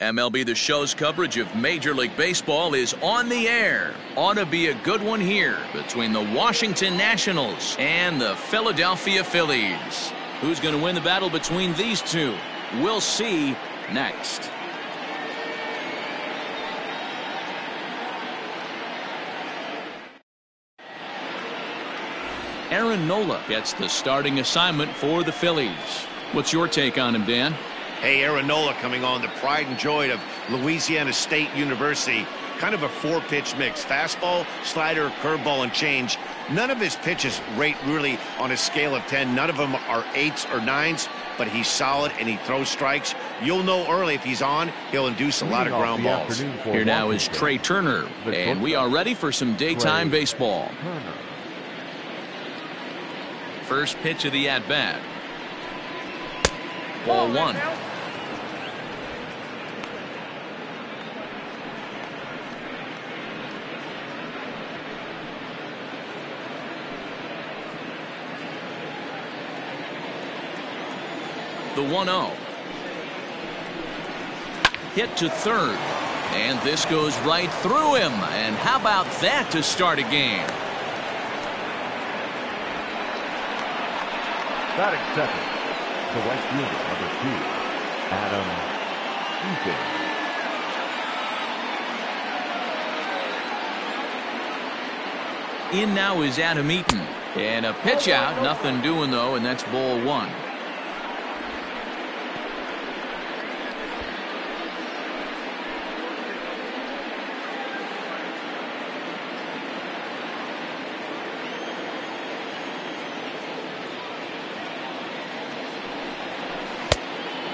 MLB The Show's coverage of Major League Baseball is on the air. Ought to be a good one here between the Washington Nationals and the Philadelphia Phillies. Who's going to win the battle between these two? We'll see next. Aaron Nola gets the starting assignment for the Phillies. What's your take on him, Dan? Hey, Aaron Nola coming on, the pride and joy of Louisiana State University. Kind of a four-pitch mix. Fastball, slider, curveball, and change. None of his pitches rate really on a scale of 10. None of them are 8s or 9s, but he's solid and he throws strikes. You'll know early if he's on, he'll induce a lot of ground balls. Here now is Trey Turner, and we are ready for some daytime baseball. First pitch of the at-bat. Ball one. The 1-0. Hit to third. And this goes right through him. And how about that to start a game? Batting second, the right fielder, number 2, Adam Eaton. In now is Adam Eaton. And a pitch out. Nothing doing, though, and that's ball one.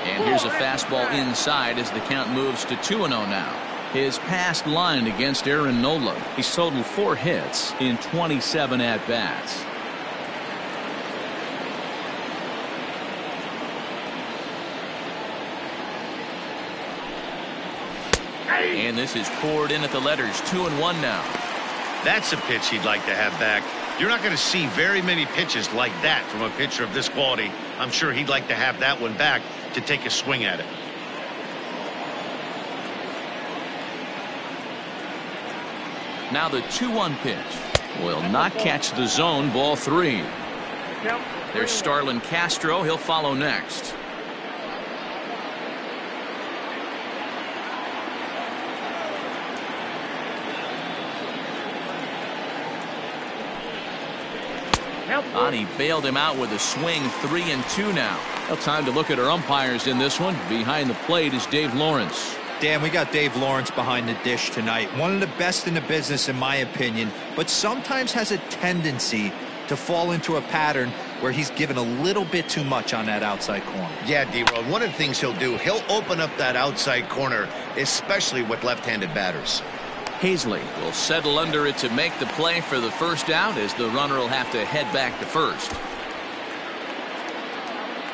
And here's a fastball inside as the count moves to 2-0 now. His past line against Aaron Nola. He's totaled 4 hits in 27 at-bats. And this is poured in at the letters. 2-1 now. That's a pitch he'd like to have back. You're not going to see very many pitches like that from a pitcher of this quality. I'm sure he'd like to have that one back to take a swing at it. Now the 2-1 pitch will not catch the zone. Ball 3. There's Starlin Castro. He'll follow next. He bailed him out with a swing. 3-2 now. Well, time to look at our umpires in this one. Behind the plate is Dave Lawrence. Dan, we got Dave Lawrence behind the dish tonight. One of the best in the business, in my opinion, but sometimes has a tendency to fall into a pattern where he's given a little bit too much on that outside corner. Yeah, D-Road, one of the things he'll do, he'll open up that outside corner, especially with left-handed batters. Hazley will settle under it to make the play for the first out, as the runner will have to head back to first.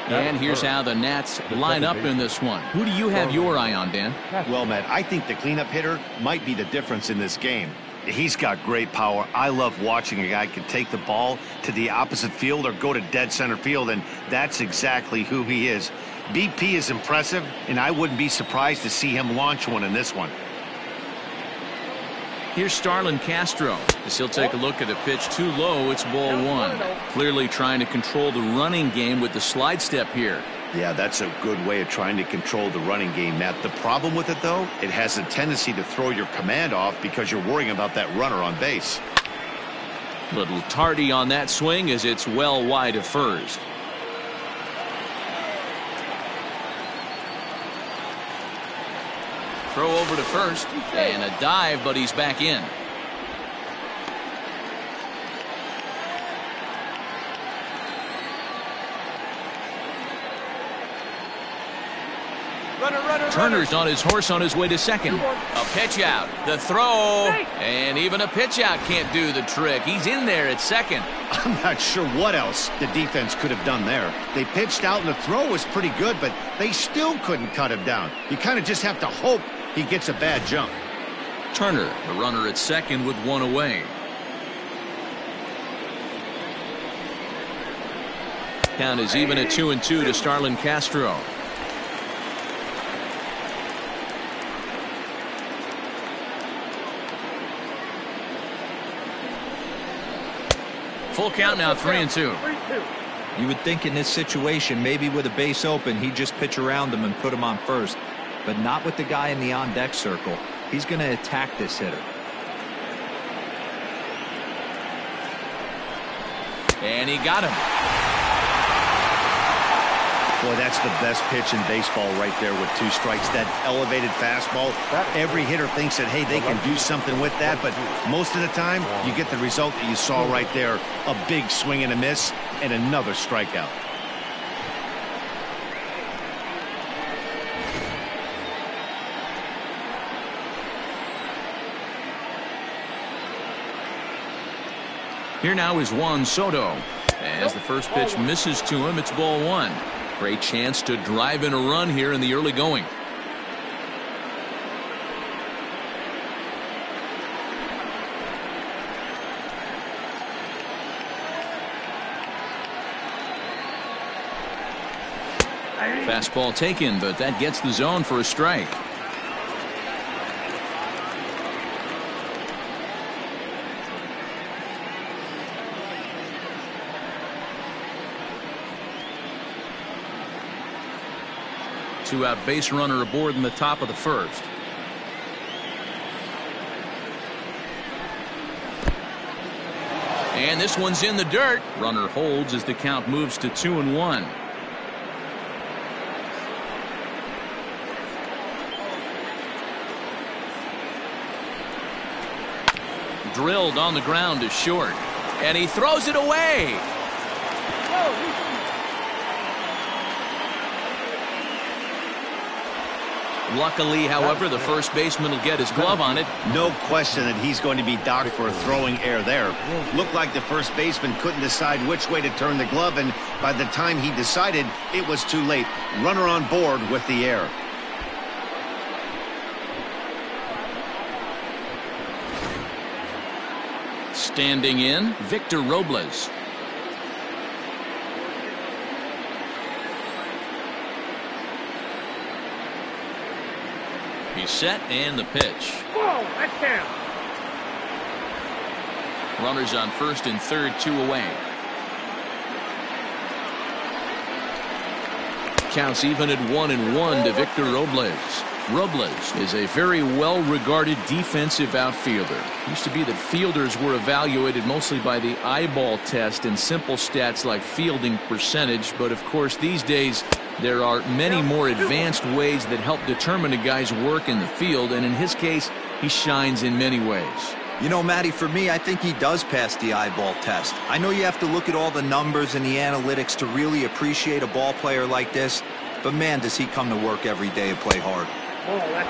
And here's how the Nats line up in this one. Who do you have your eye on, Dan? Well, Matt, I think the cleanup hitter might be the difference in this game. He's got great power. I love watching a guy can take the ball to the opposite field or go to dead center field, and that's exactly who he is. BP is impressive, and I wouldn't be surprised to see him launch one in this one. Here's Starlin Castro as he'll take a look at a pitch too low. It's ball 1. Clearly trying to control the running game with the slide step here. Yeah, that's a good way of trying to control the running game, Matt. The problem with it, though, it has a tendency to throw your command off because you're worrying about that runner on base. Little tardy on that swing as it's well wide of first. Throw over to first, and a dive, but he's back in. Turner's on his horse on his way to second. A pitch out, the throw, and even a pitch out can't do the trick. He's in there at second. I'm not sure what else the defense could have done there. They pitched out and the throw was pretty good, but they still couldn't cut him down. You kind of just have to hope he gets a bad jump. Turner, the runner at second with 1 away. Count is even at 2-2 to Starlin Castro. Full count now, 3-2. You would think in this situation, maybe with a base open, he'd just pitch around him and put him on first. But not with the guy in the on-deck circle. He's going to attack this hitter. And he got him. Boy, that's the best pitch in baseball right there with 2 strikes. That elevated fastball. Every hitter thinks that, hey, they can do something with that, but most of the time, you get the result that you saw right there. A big swing and a miss, and another strikeout. Here now is Juan Soto. As the first pitch misses to him, it's ball 1. Great chance to drive in a run here in the early going. Fastball taken, but that gets the zone for a strike. Two-out base runner aboard in the top of the first. And this one's in the dirt. Runner holds as the count moves to 2-1. Drilled on the ground to short. And he throws it away. Luckily, however, the first baseman will get his glove on it. No question that he's going to be docked for a throwing error there. Looked like the first baseman couldn't decide which way to turn the glove, and by the time he decided, it was too late. Runner on board with the error. Standing in, Victor Robles. He's set, and the pitch. Whoa, that's down. Runners on first and third, 2 away. Counts even at 1-1 to Victor Robles. Robles is a very well-regarded defensive outfielder. Used to be that fielders were evaluated mostly by the eyeball test and simple stats like fielding percentage, but of course these days there are many more advanced ways that help determine a guy's work in the field, and in his case, he shines in many ways. You know, Matty, for me, I think he does pass the eyeball test. I know you have to look at all the numbers and the analytics to really appreciate a ball player like this, but man, does he come to work every day and play hard.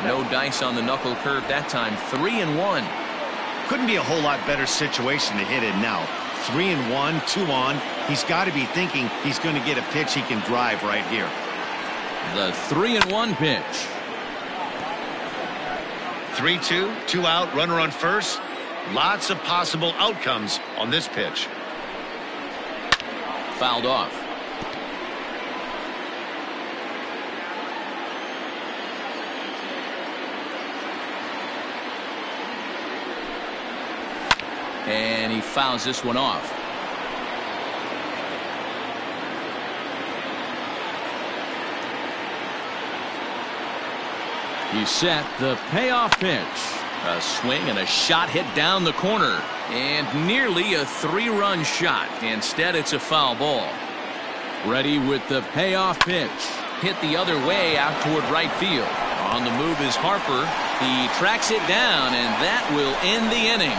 No dice on the knuckle curve that time. 3-1. Couldn't be a whole lot better situation to hit in now. 3-1, 2 on. He's got to be thinking he's going to get a pitch he can drive right here. The 3-1 pitch. 3-2, 2 out, runner on first. Lots of possible outcomes on this pitch. Fouled off. And he fouls this one off. He's set, the payoff pitch. A swing and a shot hit down the corner. And nearly a 3-run shot. Instead, it's a foul ball. Ready with the payoff pitch. Hit the other way out toward right field. On the move is Harper. He tracks it down, and that will end the inning.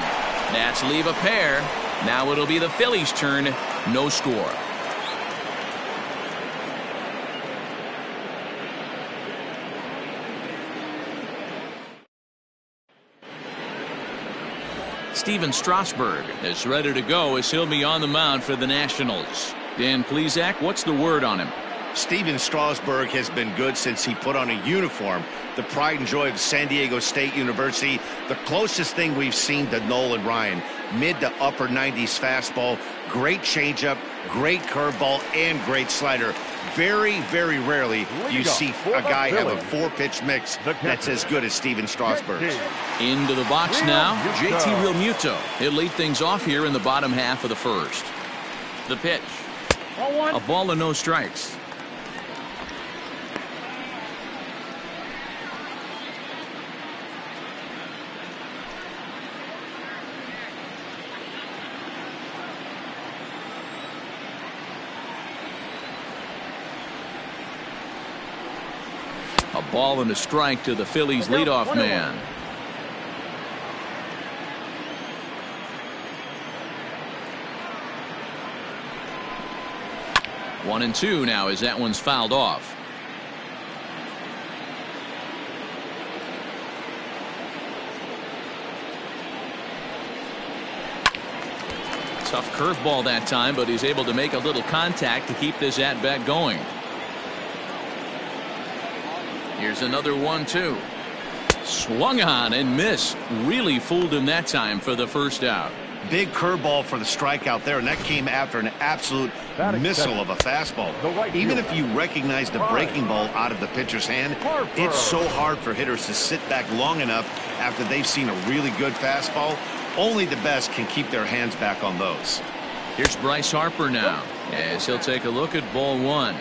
Nats leave a pair. Now it'll be the Phillies' turn. No score. Steven Strasburg is ready to go as he'll be on the mound for the Nationals. Dan Plesac, what's the word on him? Steven Strasburg has been good since he put on a uniform. The pride and joy of San Diego State University. The closest thing we've seen to Nolan Ryan. Mid to upper 90s fastball. Great changeup, great curveball, and great slider. Very, very rarely you see a guy have a 4-pitch mix that's as good as Steven Strasburg's. Into the box now, JT Realmuto. He'll lead things off here in the bottom half of the first. The pitch. A ball and no strikes. A ball and a strike to the Phillies leadoff man. One and two now as that one's fouled off. Tough curveball that time, but he's able to make a little contact to keep this at bat going. Here's another 1-2. Swung on and missed. Really fooled him that time for the first out. Big curveball for the strikeout there, and that came after an absolute missile of a fastball. Even if you recognize the breaking ball out of the pitcher's hand, it's so hard for hitters to sit back long enough after they've seen a really good fastball. Only the best can keep their hands back on those. Here's Bryce Harper now, as he'll take a look at ball one.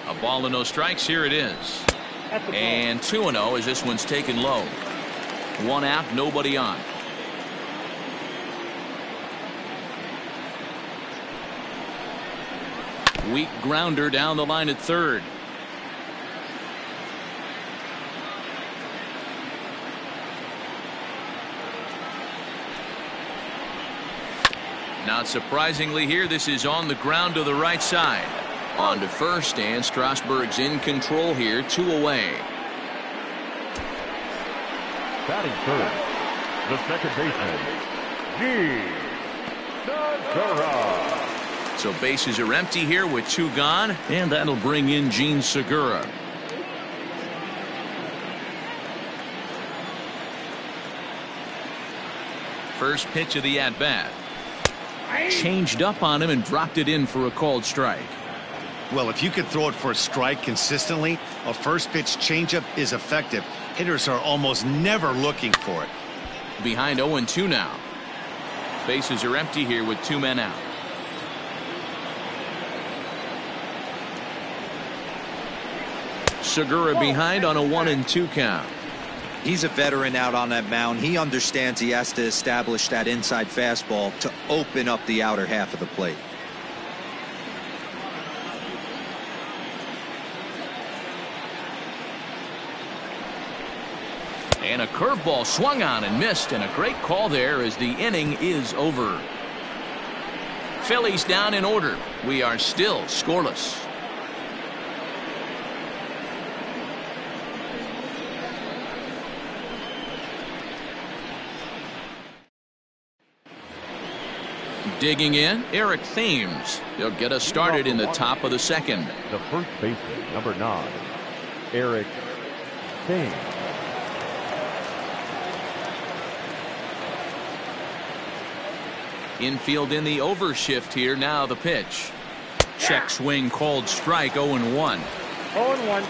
A ball and no strikes. Here it is. And 2-0 as this one's taken low. One out, nobody on. Weak grounder down the line at third. Not surprisingly here, this is on the ground to the right side. On to first, and Strasburg's in control here, 2 away. Batting third, the second baseman, Segura. So bases are empty here with 2 gone, and that'll bring in Gene Segura. First pitch of the at-bat. Changed up on him and dropped it in for a called strike. Well, if you could throw it for a strike consistently, a first pitch changeup is effective. Hitters are almost never looking for it. Behind 0-2 now. Bases are empty here with 2 men out. Segura behind on a 1-2 count. He's a veteran out on that mound. He understands he has to establish that inside fastball to open up the outer half of the plate. And a curveball swung on and missed, and a great call there as the inning is over. Phillies down in order. We are still scoreless. Digging in, Eric Thames. He'll get us started in the top of the second. The first baseman, number 9, Eric Thames. Infield in the overshift here. Now the pitch. Check swing called strike. 0-1. 0-1.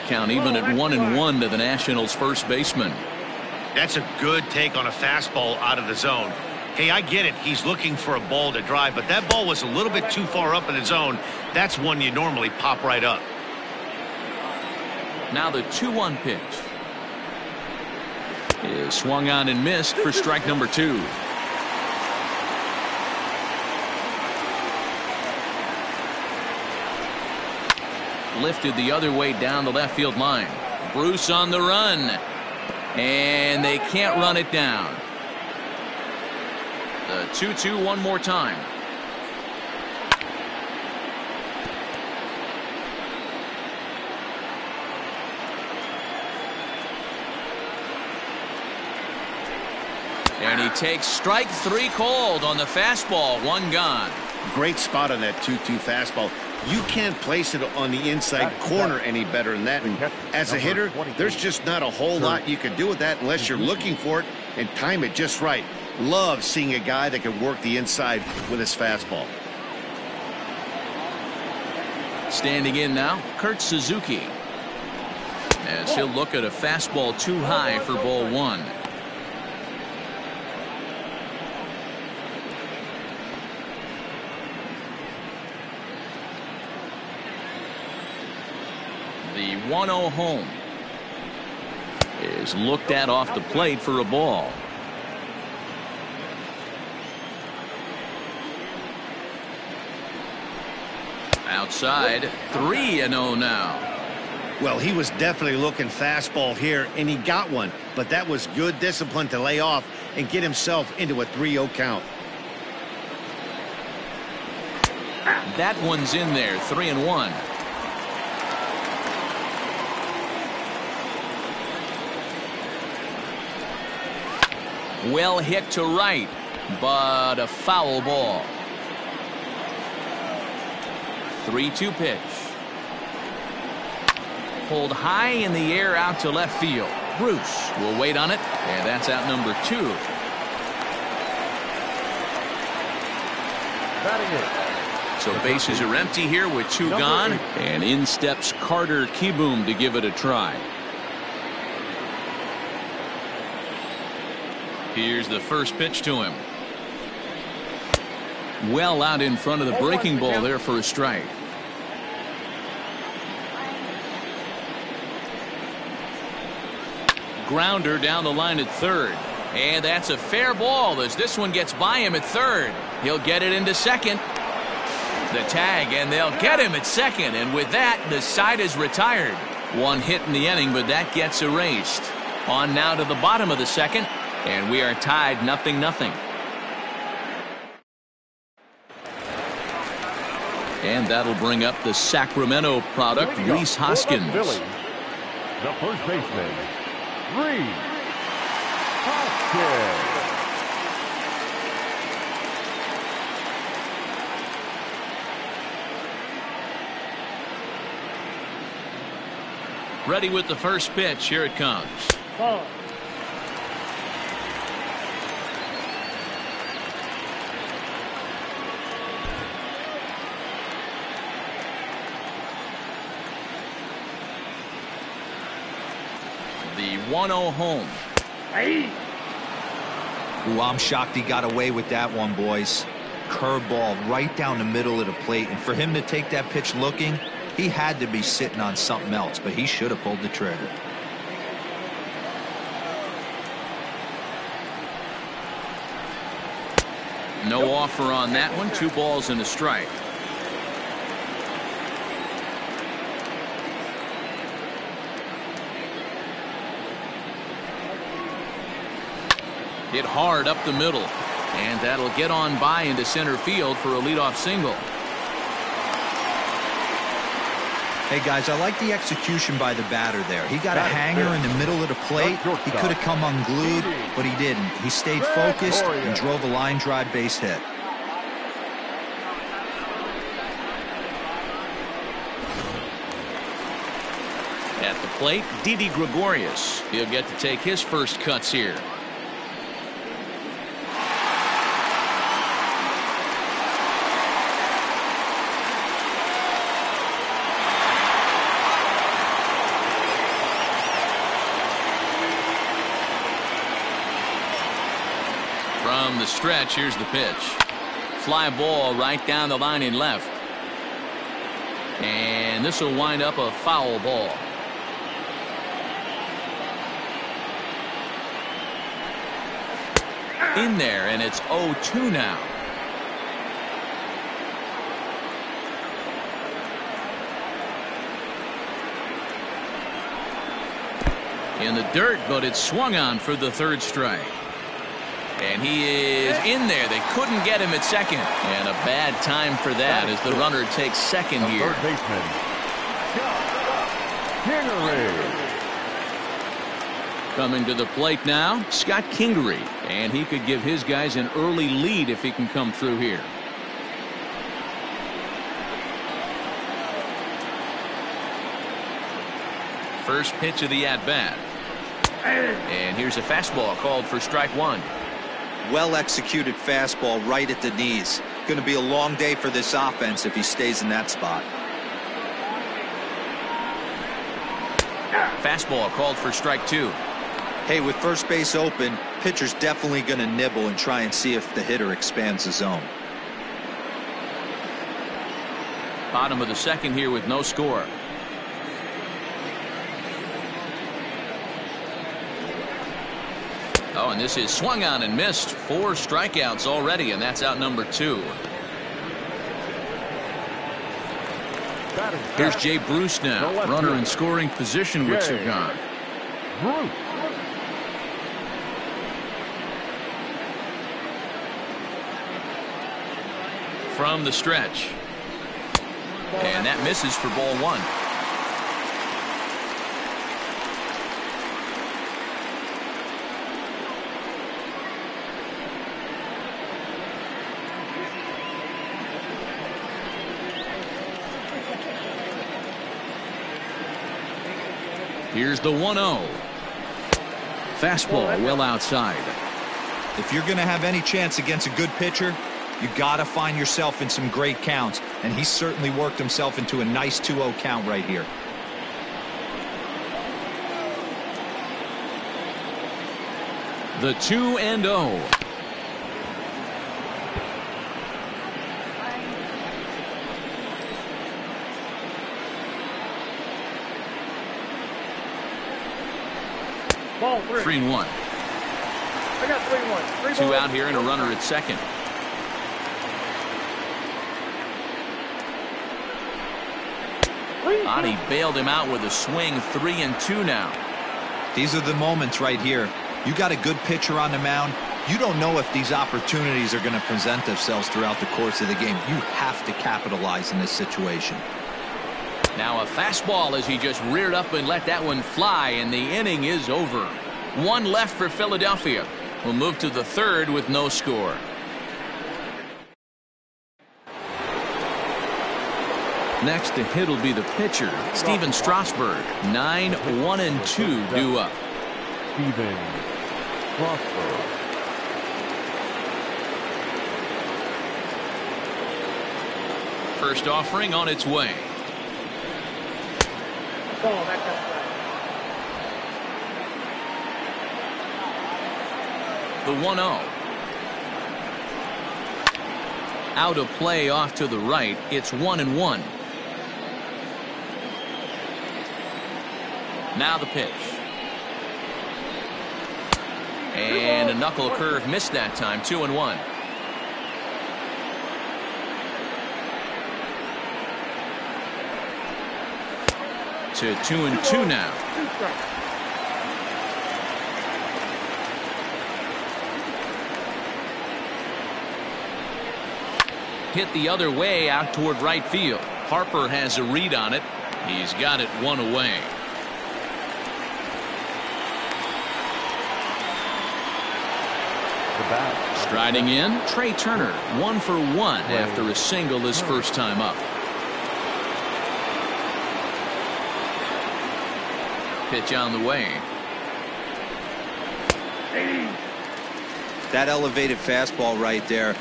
Count even at 1-1 to the Nationals first baseman. That's a good take on a fastball out of the zone. Hey, I get it. He's looking for a ball to drive, but that ball was a little bit too far up in the zone. That's one you normally pop right up. Now the 2-1 pitch is swung on and missed for strike number 2. Lifted the other way down the left field line. Bruce on the run, and they can't run it down. The 2-2 one more time. And he takes strike 3 called on the fastball. 1 gone. Great spot on that 2-2 fastball. You can't place it on the inside corner any better than that. And as a hitter, there's just not a whole lot you can do with that unless you're looking for it and time it just right. Love seeing a guy that can work the inside with his fastball. Standing in now, Kurt Suzuki, as he'll look at a fastball too high for ball one. The 1-0 home is looked at off the plate for a ball. Outside, 3-0 now. Well, he was definitely looking fastball here, and he got one. But that was good discipline to lay off and get himself into a 3-0 count. That one's in there, 3-1. Well hit to right, but a foul ball. 3-2 pitch. Pulled high in the air out to left field. Bruce will wait on it, and that's out number 2. So bases are empty here with 2 gone, and in steps Carter Kieboom to give it a try. Here's the first pitch to him. Well out in front of the breaking ball there for a strike. Grounder down the line at third. And that's a fair ball as this one gets by him at third. He'll get it into second. The tag, and they'll get him at second. And with that, the side is retired. 1 hit in the inning, but that gets erased. On now to the bottom of the second, and we are tied 0-0. And that'll bring up the Sacramento product, Rhys Hoskins. Phillies, the first baseman, Rhys Hoskins. Ready with the first pitch. Here it comes. Ball. The 1-0 home. Ooh, I'm shocked he got away with that one, boys. Curveball right down the middle of the plate, and for him to take that pitch looking, he had to be sitting on something else, but he should have pulled the trigger. No offer on that one. 2 balls and a strike. Hit hard up the middle, and that'll get on by into center field for a leadoff single. Hey guys, I like the execution by the batter there. He got a hanger in the middle of the plate. He could have come unglued, but he didn't. He stayed focused and drove a line drive base hit. At the plate, Didi Gregorius. He'll get to take his first cuts here. From the stretch, here's the pitch. Fly ball right down the line in left. And this will wind up a foul ball. In there, and it's 0-2 now. In the dirt, but it's swung on for the 3rd strike. And he is in there. They couldn't get him at second. And a bad time for that as the runner takes second here. Third baseman, Kingery. Coming to the plate now, Scott Kingery. And he could give his guys an early lead if he can come through here. First pitch of the at-bat. And here's a fastball called for strike one. Well executed fastball right at the knees. Going to be a long day for this offense if he stays in that spot. Fastball called for strike two. Hey, with first base open, pitcher's definitely going to nibble and try and see if the hitter expands the zone. Bottom of the second here with no score. Oh, and this is swung on and missed. 4 strikeouts already, and that's out number 2. Here's Jay Bruce now. Runner in scoring position with 2 gone. From the stretch. And that misses for ball 1. Here's the 1-0. Fastball well outside. If you're going to have any chance against a good pitcher, you got to find yourself in some great counts, and he certainly worked himself into a nice 2-0 count right here. The 2-0. Ball 3-1. I got 3-1. 2 out here and a runner at second. He bailed him out with a swing. 3-2 now. These are the moments right here. You got a good pitcher on the mound. You don't know if these opportunities are going to present themselves throughout the course of the game. You have to capitalize in this situation. Now a fastball as he just reared up and let that one fly, and the inning is over. 1 left for Philadelphia. We'll move to the 3rd with no score. Next to hit will be the pitcher, Steven Strasburg. 9-1-2 due up. Steven Strasburg. First offering on its way. Ball, that's outside. The 1-0. Out of play off to the right. It's 1-1. Now the pitch. And a knuckle curve missed that time. 2-1. To 2-2 now. 2 strikes. Hit the other way out toward right field. Harper has a read on it. He's got it 1 away. Striding in, Trey Turner. 1 for 1 after a single his first time up. Pitch on the way. That elevated fastball right there,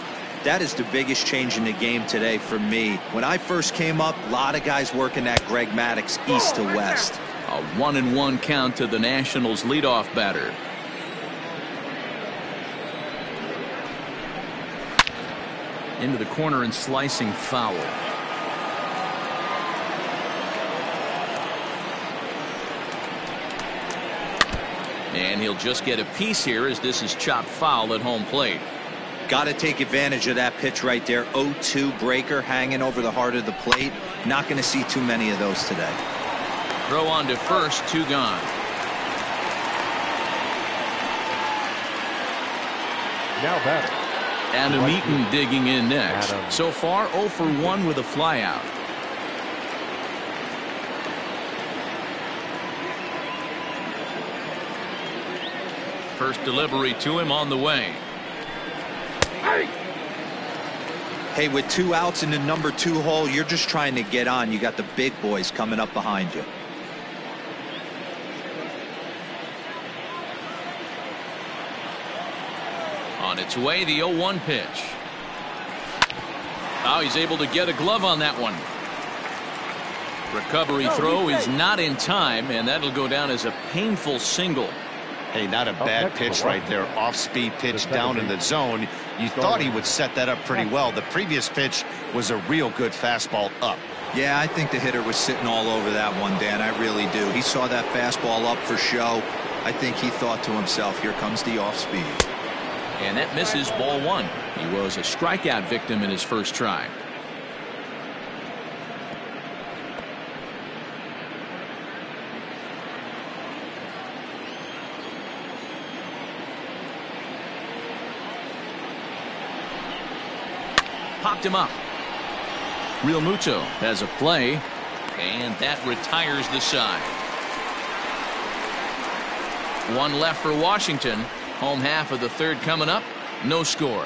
that is the biggest change in the game today for me. When I first came up, a lot of guys working that Greg Maddux east to west. A 1-1 count to the Nationals leadoff batter. Into the corner and slicing foul. And he'll just get a piece here as this is chopped foul at home plate. Got to take advantage of that pitch right there. 0-2 breaker hanging over the heart of the plate. Not going to see too many of those today. Throw on to first, 2 gone. Now batter. Adam Eaton digging in next. So far 0 for 1 with a flyout. First delivery to him on the way. Hey, with 2 outs in the number 2 hole, you're just trying to get on. You got the big boys coming up behind you. On its way, the 0-1 pitch. Oh, he's able to get a glove on that one. Recovery throw is not in time, and that'll go down as a painful single. Hey, not a bad pitch right there. Off-speed pitch down in the zone. You thought he would set that up pretty well. The previous pitch was a real good fastball up. Yeah, I think the hitter was sitting all over that one, Dan. I really do. He saw that fastball up for show. I think he thought to himself, here comes the off-speed. And that misses, ball one. He was a strikeout victim in his first try. Popped him up. Real Muto has a play, and that retires the side. One left for Washington. Home half of the third coming up. No score.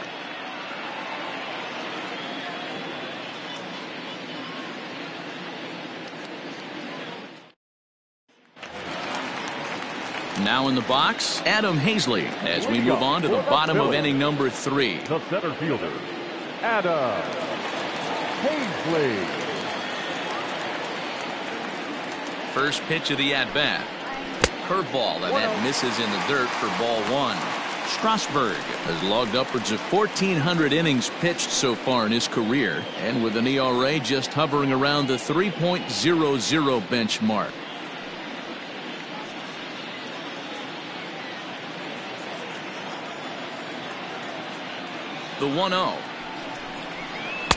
Now in the box, Adam Hazley, as we move on to the bottom of inning number 3. The center fielder, Adam Hazley. First pitch of the at-bat. Curveball, and that misses in the dirt for ball one. Strasburg has logged upwards of 1,400 innings pitched so far in his career, and with an ERA just hovering around the 3.00 benchmark. The 1-0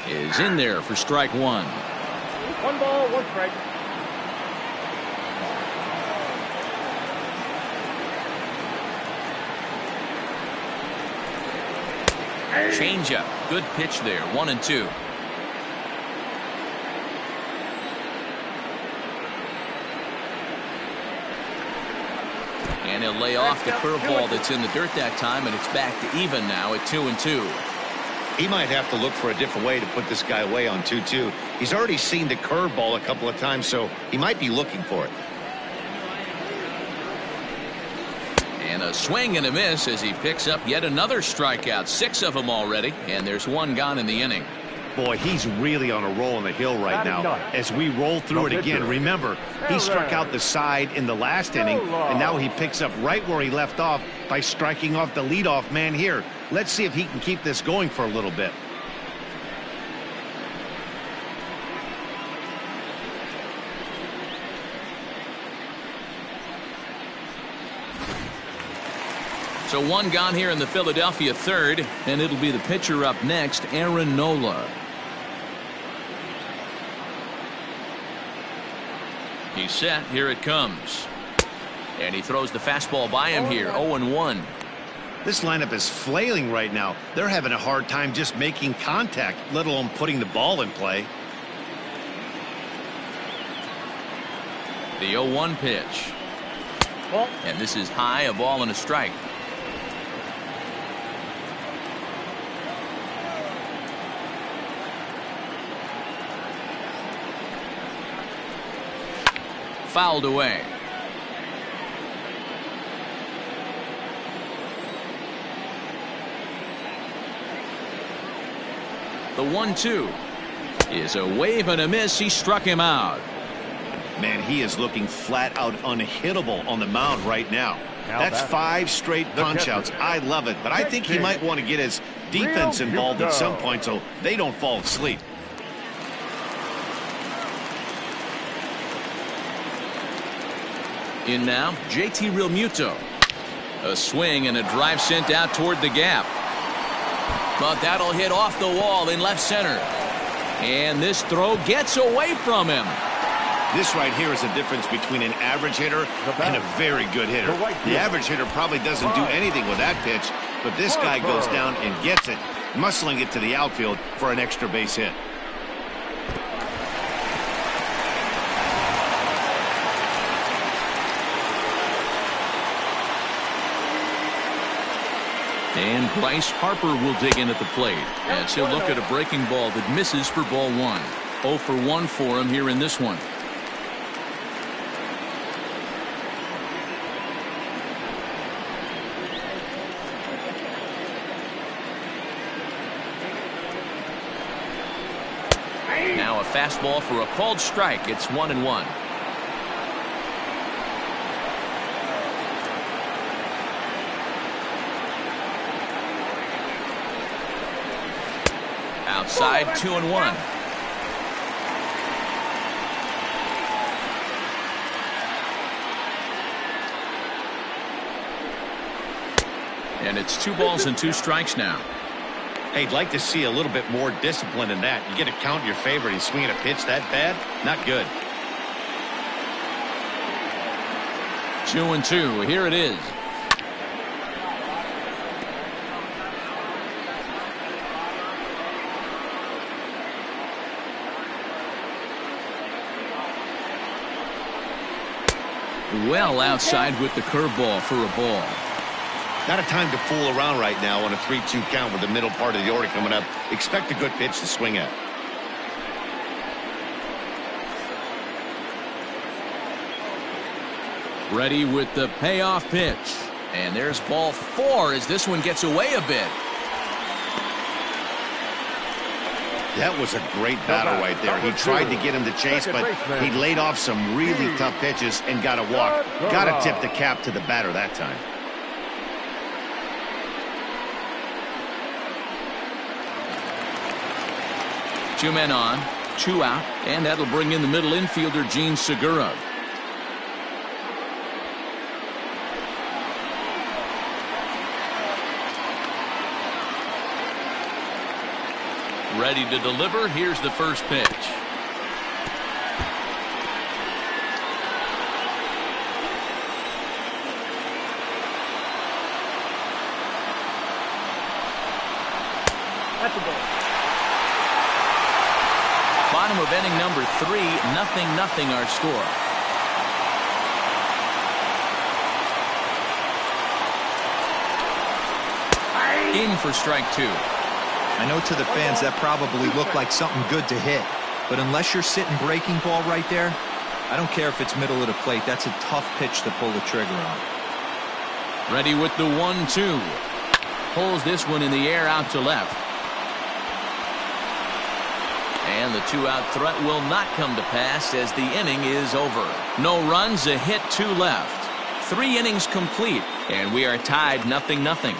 is in there for strike one. 1 ball, 1 strike. Changeup. Good pitch there. 1-2. And he'll lay off the curveball that's in the dirt that time, and it's back to even now at 2-2. He might have to look for a different way to put this guy away on 2-2. He's already seen the curveball a couple of times, so he might be looking for it. And a swing and a miss as he picks up yet another strikeout. 6 of them already, and there's 1 gone in the inning. Boy, he's really on a roll on the hill right now. As we roll through it again, remember, he struck out the side in the last inning, and now he picks up right where he left off by striking off the leadoff man here. Let's see if he can keep this going for a little bit. So 1 gone here in the Philadelphia third, and it'll be the pitcher up next, Aaron Nola. He's set. Here it comes. And he throws the fastball by him here. 0-1. This lineup is flailing right now. They're having a hard time just making contact, let alone putting the ball in play. The 0-1 pitch. And this is high, a ball and a strike. Fouled away. The 1-2 is a wave and a miss. He struck him out. Man, he is looking flat out unhittable on the mound right now. That's 5 straight punch outs. I love it, but I think he might want to get his defense involved at some point so they don't fall asleep. In now, JT Realmuto. A swing and a drive sent out toward the gap. But that'll hit off the wall in left center. And this throw gets away from him. This right here is the difference between an average hitter and a very good hitter. The average hitter probably doesn't do anything with that pitch, but this guy goes down and gets it, muscling it to the outfield for an extra base hit. And Bryce Harper will dig in at the plate as he'll look at a breaking ball that misses for ball 1. 0 for 1 for him here in this one. Now a fastball for a called strike. It's 1-1. Outside, 2-1. And it's 2 balls and 2 strikes now. Hey, I'd like to see a little bit more discipline in that. You get a count in your favor and swinging a pitch that bad? Not good. 2-2. Here it is. Well outside with the curveball for a ball. Not a time to fool around right now on a 3-2 count with the middle part of the order coming up. Expect a good pitch to swing at. Ready with the payoff pitch. And there's ball 4 as this one gets away a bit. That was a great battle right there. He tried to get him to chase, but he laid off some really tough pitches and got a walk. Got to tip the cap to the batter that time. Two men on, 2 out, and that'll bring in the middle infielder, Gene Segura. Ready to deliver. Here's the first pitch. That's a ball. Bottom of inning number 3, 0-0 our score. In for strike 2. I know to the fans that probably looked like something good to hit, but unless you're sitting breaking ball right there, I don't care if it's middle of the plate. That's a tough pitch to pull the trigger on. Ready with the 1-2. Pulls this one in the air out to left. And the 2-out threat will not come to pass as the inning is over. No runs, a hit, 2 left. 3 innings complete, and we are tied 0-0.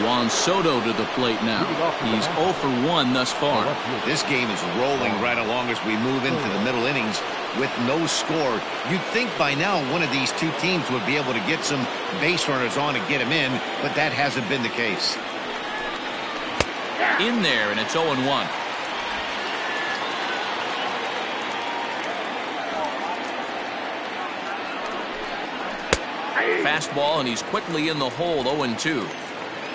Juan Soto to the plate now. He's 0 for 1 thus far. This game is rolling right along as we move into the middle innings with no score. You'd think by now one of these two teams would be able to get some base runners on and get them in, but that hasn't been the case. In there, and it's 0-1. Fastball, and he's quickly in the hole, 0-2.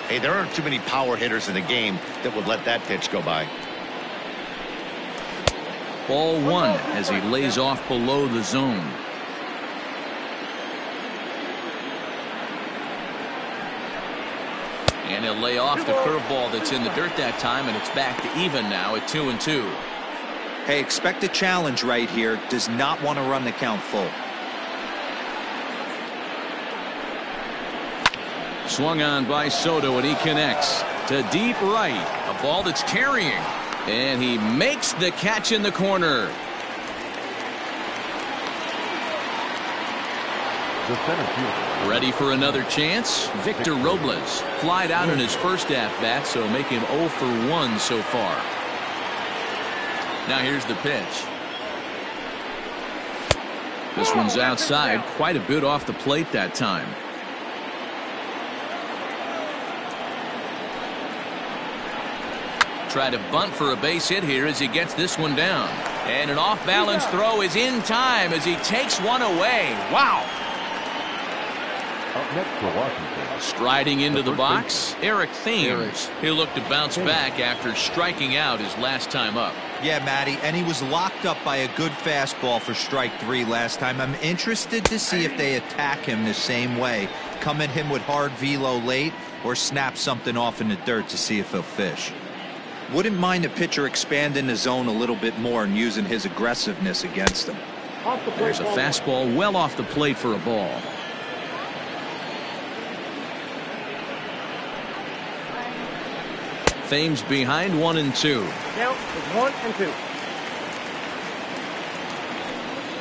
Hey, there aren't too many power hitters in the game that would let that pitch go by. Ball 1 as he lays off below the zone. And he'll lay off the curveball that's in the dirt that time, and it's back to even now at 2-2. Hey, expect a challenge right here. Does not want to run the count full. Swung on by Soto, and he connects to deep right. A ball that's carrying. And he makes the catch in the corner. The center fielder. Ready for another chance? Victor Robles flied out in his first at-bat, so make him 0 for 1 so far. Now here's the pitch. This one's outside, quite a bit off the plate that time. Try to bunt for a base hit here as he gets this one down. And an off-balance throw is in time as he takes one away. Wow. Up next for Washington. Striding into the box, Eric Thames. He'll look to bounce back after striking out his last time up. Yeah, Matty, and he was locked up by a good fastball for strike 3 last time. I'm interested to see if they attack him the same way. Come at him with hard velo late or snap something off in the dirt to see if he'll fish. Wouldn't mind a pitcher expanding the zone a little bit more and using his aggressiveness against him. There's a fastball well off the plate for a ball. Thames behind 1-2. Count is 1-2.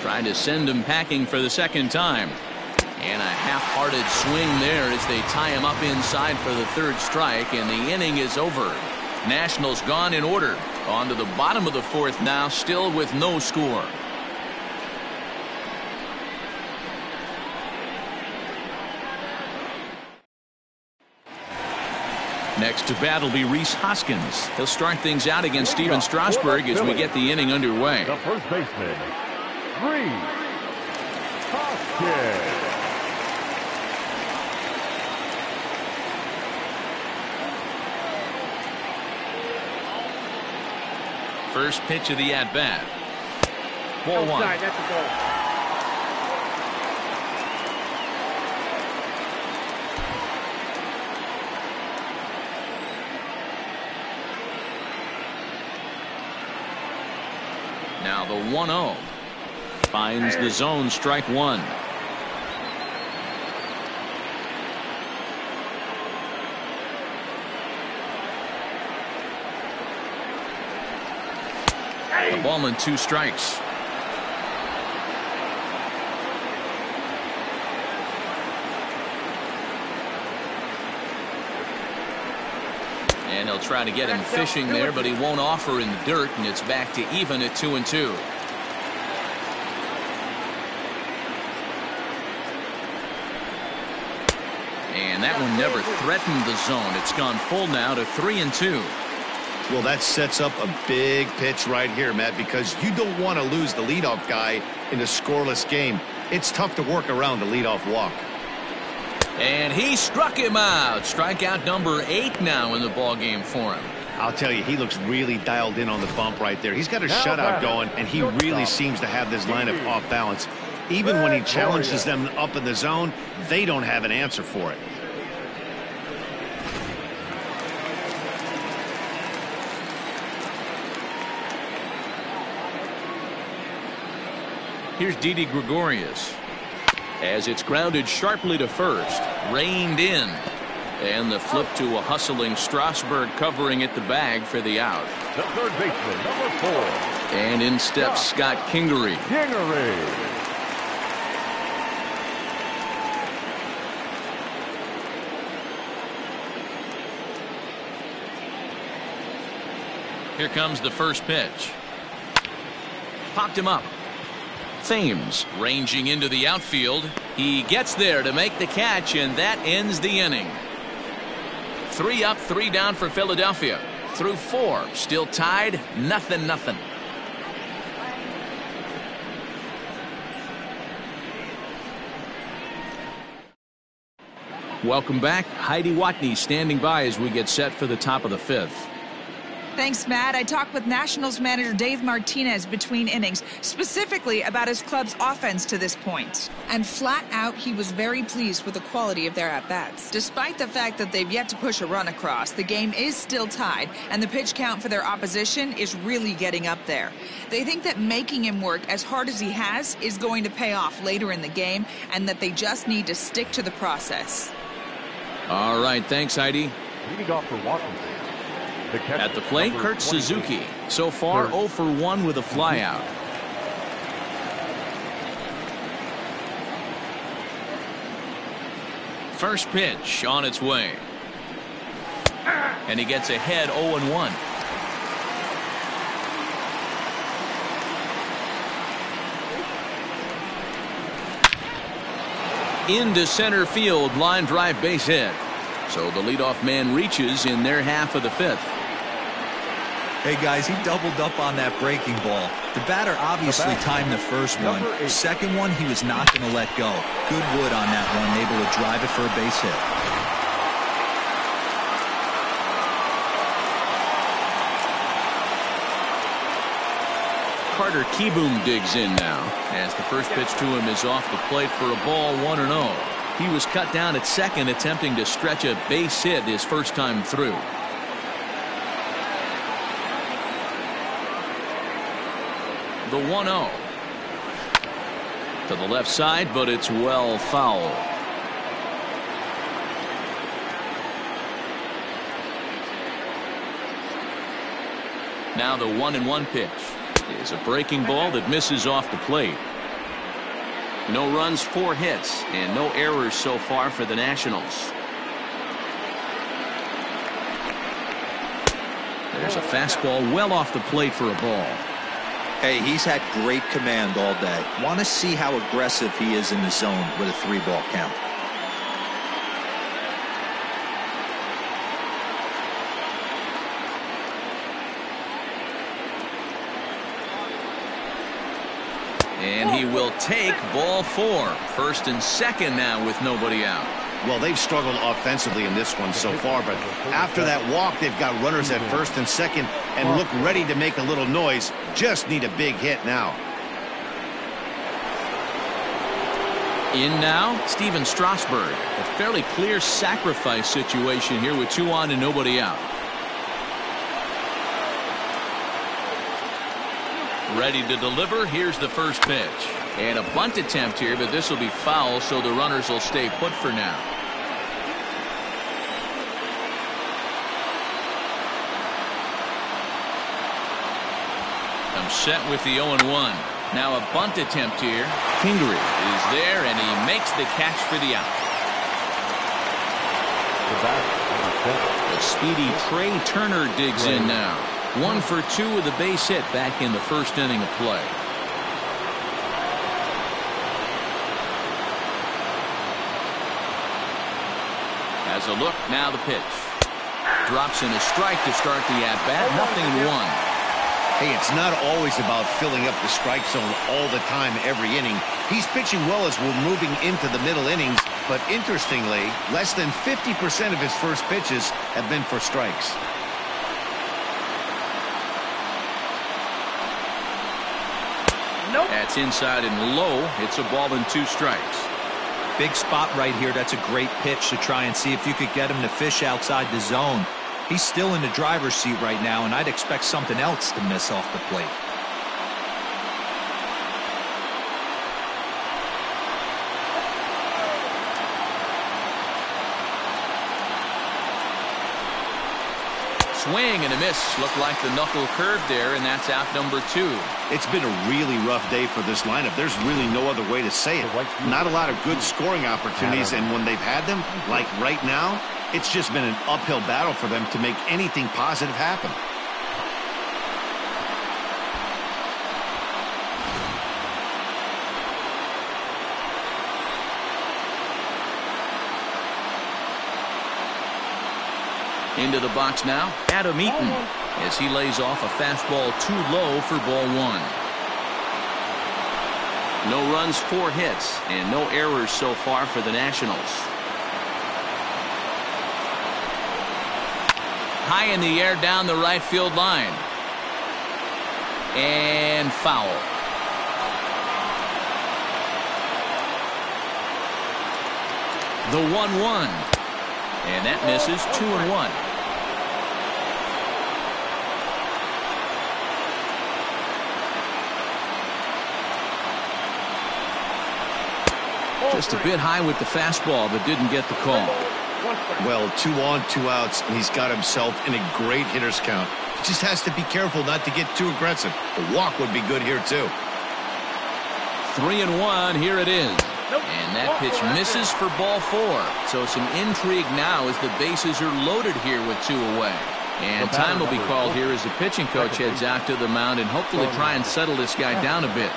Trying to send him packing for the second time. And a half-hearted swing there as they tie him up inside for the third strike, and the inning is over. Nationals gone in order. On to the bottom of the fourth now, still with no score. Next to bat will be Rhys Hoskins. He'll start things out against Steven Strasburg as we get the inning underway. The first baseman, Rhys Hoskins. First pitch of the at-bat. Ball one. Outside, that's a ball. Now the 1-0. Finds the zone, strike one. A ball and 2 strikes. And he'll try to get him fishing there, but he won't offer in the dirt, and it's back to even at 2-2. And that one never threatened the zone. It's gone full now to 3-2. Well, that sets up a big pitch right here, Matt, because you don't want to lose the leadoff guy in a scoreless game. It's tough to work around the leadoff walk. And he struck him out. Strikeout number 8 now in the ballgame for him. I'll tell you, he looks really dialed in on the bump right there. He's got a shutout going, and he really seems to have this lineup off balance. Even when he challenges them up in the zone, they don't have an answer for it. Here's Didi Gregorius. As it's grounded sharply to first. Reined in. And the flip to a hustling Strasburg covering at the bag for the out. The third baseman, number 4. And in steps Scott Kingery. Here comes the first pitch. Popped him up. Thames ranging into the outfield. He gets there to make the catch, and that ends the inning. 3 up, 3 down for Philadelphia. Through 4, still tied, 0-0. Welcome back. Heidi Watney standing by as we get set for the top of the 5th. Thanks, Matt. I talked with Nationals manager Dave Martinez between innings, specifically about his club's offense to this point. And flat out, he was very pleased with the quality of their at-bats. Despite the fact that they've yet to push a run across, the game is still tied, and the pitch count for their opposition is really getting up there. They think that making him work as hard as he has is going to pay off later in the game, and that they just need to stick to the process. All right, thanks, Heidi. Leading off for Washington. At the plate, Kurt Suzuki. So far, 0 for 1 with a flyout. First pitch on its way. And he gets ahead 0-1. Into center field, line drive base hit. So the leadoff man reaches in their half of the 5th. Hey, guys, he doubled up on that breaking ball. The batter obviously timed the first one. The second one, he was not going to let go. Good wood on that one, able to drive it for a base hit. Carter Kieboom digs in now as the first pitch to him is off the plate for a ball, 1-0. He was cut down at second, attempting to stretch a base hit his first time through. The 1-0 to the left side, but it's well foul. Now the 1-1 pitch is a breaking ball that misses off the plate. No runs, 4 hits, and no errors so far for the Nationals. There's a fastball well off the plate for a ball. Hey, he's had great command all day. Want to see how aggressive he is in the zone with a 3-ball count. And he will take ball 4. First and second now with nobody out. Well, they've struggled offensively in this one so far, but after that walk, they've got runners at first and second and look ready to make a little noise. Just need a big hit now. In now, Steven Strasburg. A fairly clear sacrifice situation here with 2 on and nobody out. Ready to deliver. Here's the first pitch. And a bunt attempt here, but this will be foul, so the runners will stay put for now. I'm set with the 0-1. Now a bunt attempt here. Kingery is there, and he makes the catch for the out. The speedy Trey Turner digs in now. 1 for 2 with a base hit back in the first inning of play. Has a look, now the pitch. Drops in a strike to start the at-bat. 0-1. Hey, it's not always about filling up the strike zone all the time every inning. He's pitching well as we're moving into the middle innings, but interestingly, less than 50% of his first pitches have been for strikes. That's inside and low. It's a ball and 2 strikes. Big spot right here. That's a great pitch to try and see if you could get him to fish outside the zone. He's still in the driver's seat right now, and I'd expect something else to miss off the plate. Swing and a miss. Looked like the knuckle curve there, and that's out number 2. It's been a really rough day for this lineup. There's really no other way to say it. Not a lot of good scoring opportunities, and when they've had them, like right now, it's just been an uphill battle for them to make anything positive happen. Into the box now, Adam Eaton, as he lays off a fastball too low for ball 1. No runs, 4 hits, and no errors so far for the Nationals. High in the air down the right field line. And foul. The 1-1. And that misses. 2-1. Just a bit high with the fastball, but didn't get the call. Well, 2 on, 2 outs, and he's got himself in a great hitter's count. He just has to be careful not to get too aggressive. A walk would be good here, too. 3-1. Here it is. And that pitch misses for ball 4. So some intrigue now as the bases are loaded here with 2 away. And time will be called here as the pitching coach heads out to the mound and hopefully try and settle this guy down a bit.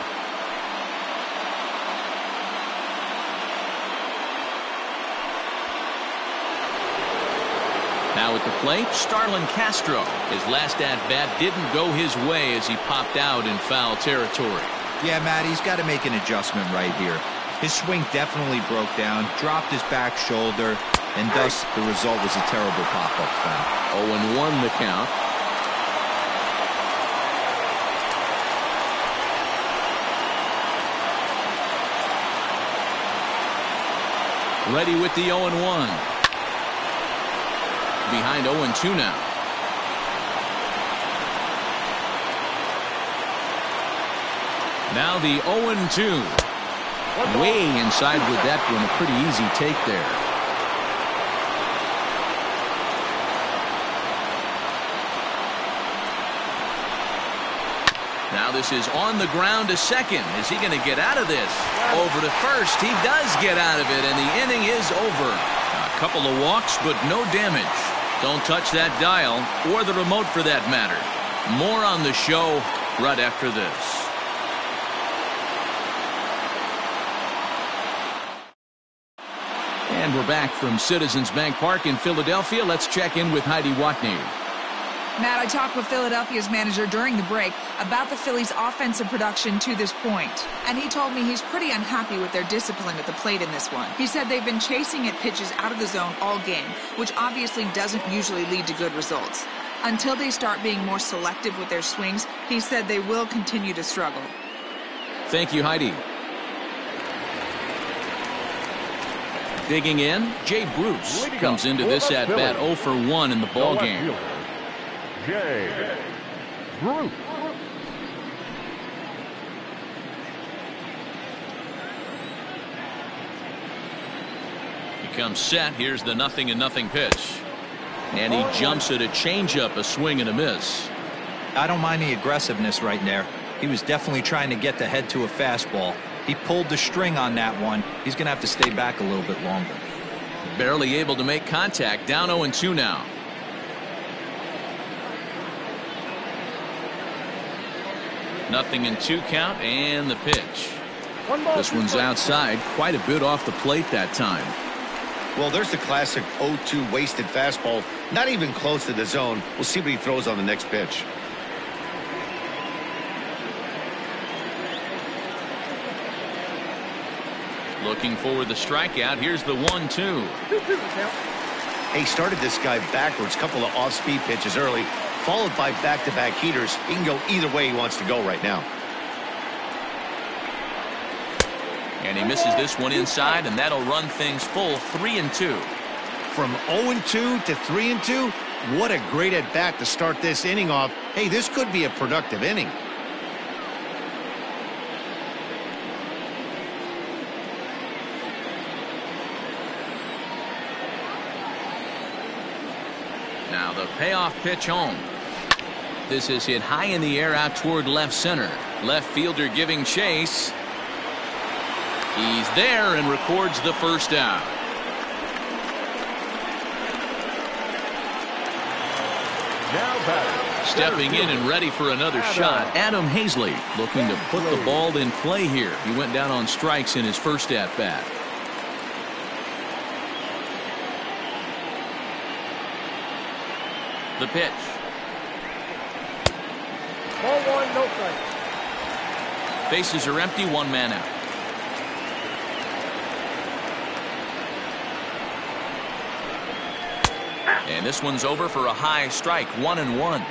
Now at the plate, Starlin Castro. His last at-bat didn't go his way as he popped out in foul territory. Yeah, Matt, he's got to make an adjustment right here. His swing definitely broke down, dropped his back shoulder, and thus the result was a terrible pop-up foul. 0-1 the count. Ready with the 0-1. Behind 0-2 now. Now the 0-2. Way inside with that one. A pretty easy take there. this is on the ground to second. Is he going to get out of this? Over to first. He does get out of it, and the inning is over. A couple of walks, but no damage. Don't touch that dial, or the remote for that matter. More on the show right after this. And we're back from Citizens Bank Park in Philadelphia. Let's check in with Heidi Watney. Matt, I talked with Philadelphia's manager during the break about the Phillies' offensive production to this point. And he told me he's pretty unhappy with their discipline at the plate in this one. He said they've been chasing at pitches out of the zone all game, which obviously doesn't usually lead to good results. Until they start being more selective with their swings, he said they will continue to struggle. Thank you, Heidi. Digging in, Jay Bruce comes into this at-bat 0 for 1 in the ball game. Jay Bruce. He comes set. Here's the 0-0 pitch. And he jumps at a changeup, a swing and a miss. I don't mind the aggressiveness right there. He was definitely trying to get the head to a fastball. He pulled the string on that one. He's going to have to stay back a little bit longer. Barely able to make contact. Down 0-2 now. Nothing in 2 count, and the pitch. This one's outside, quite a bit off the plate that time. Well, there's the classic 0-2 wasted fastball. Not even close to the zone. We'll see what he throws on the next pitch. Looking for the strikeout. Here's the 1-2. He started this guy backwards. Couple of off-speed pitches early, followed by back-to-back heaters. He can go either way he wants to go right now. And he misses this one inside, and that'll run things full 3-2. From 0-2 to 3-2, what a great at-bat to start this inning off. Hey, this could be a productive inning. Now the payoff pitch home. This is hit high in the air out toward left center. Left fielder giving chase. He's there and records the first out. Stepping in and ready for another shot, Adam Hazley looking to put the ball in play here. He went down on strikes in his first at-bat. The pitch. Ball 1, no strike. Bases are empty, 1 man out. And this one's over for a high strike, 1-1.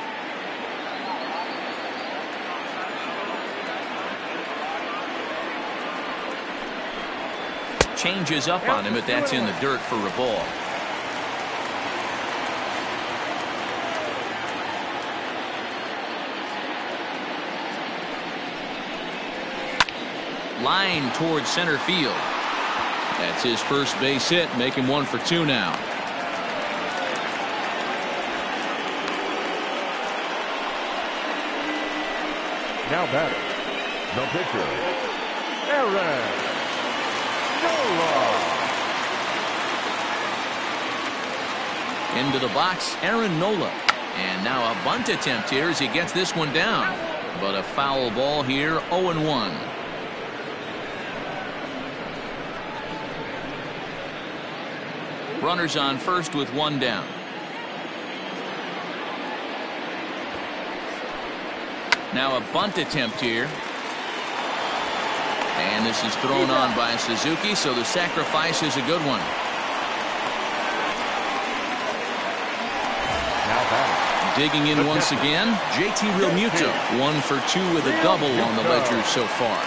Changes up on him, but that's in the dirt for a ball. Line towards center field. That's his first base hit, make him 1 for 2 now. Now batting, the pitcher, Aaron Nola. Into the box, Aaron Nola. And now a bunt attempt here as he gets this one down. But a foul ball here, 0-1. Runners on first with 1 down. Now a bunt attempt here. And this is thrown on by Suzuki, so the sacrifice is a good one. Digging in once again, JT Realmuto, 1 for 2 with a double on the ledger so far.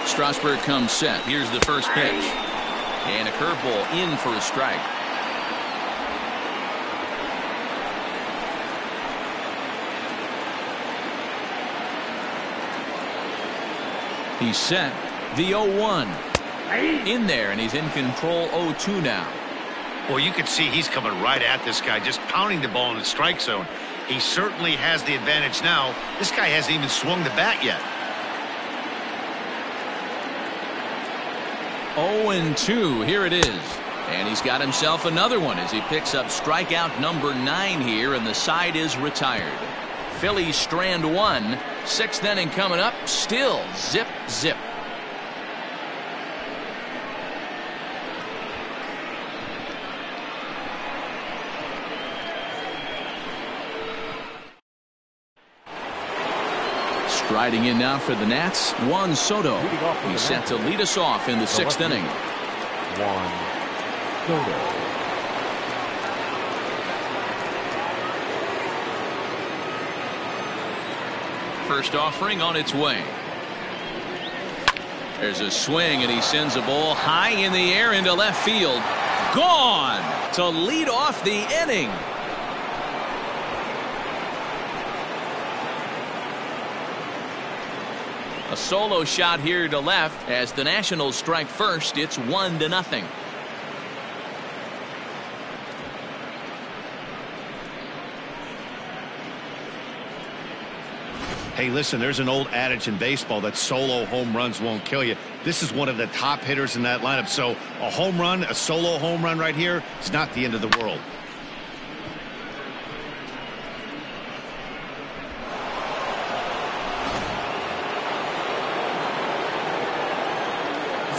Strasburg comes set. Here's the first pitch. And a curveball in for a strike. He's set. The 0-1. In there, and he's in control 0-2 now. Well, you can see he's coming right at this guy, just pounding the ball in the strike zone. He certainly has the advantage now. This guy hasn't even swung the bat yet. 0-2. Here it is. And he's got himself another one as he picks up strikeout number 9 here, and the side is retired. Phillies strand 1. 6th inning coming up. Still zip, zip. Striding in now for the Nats, Juan Soto. He's set to lead us off in the 6th inning. Juan Soto. First offering on its way. There's a swing, and he sends a ball high in the air into left field. Gone to lead off the inning. A solo shot here to left as the Nationals strike first. It's 1-0. Hey, listen, there's an old adage in baseball that solo home runs won't kill you. This is one of the top hitters in that lineup. So a home run, a solo home run right here, it's not the end of the world.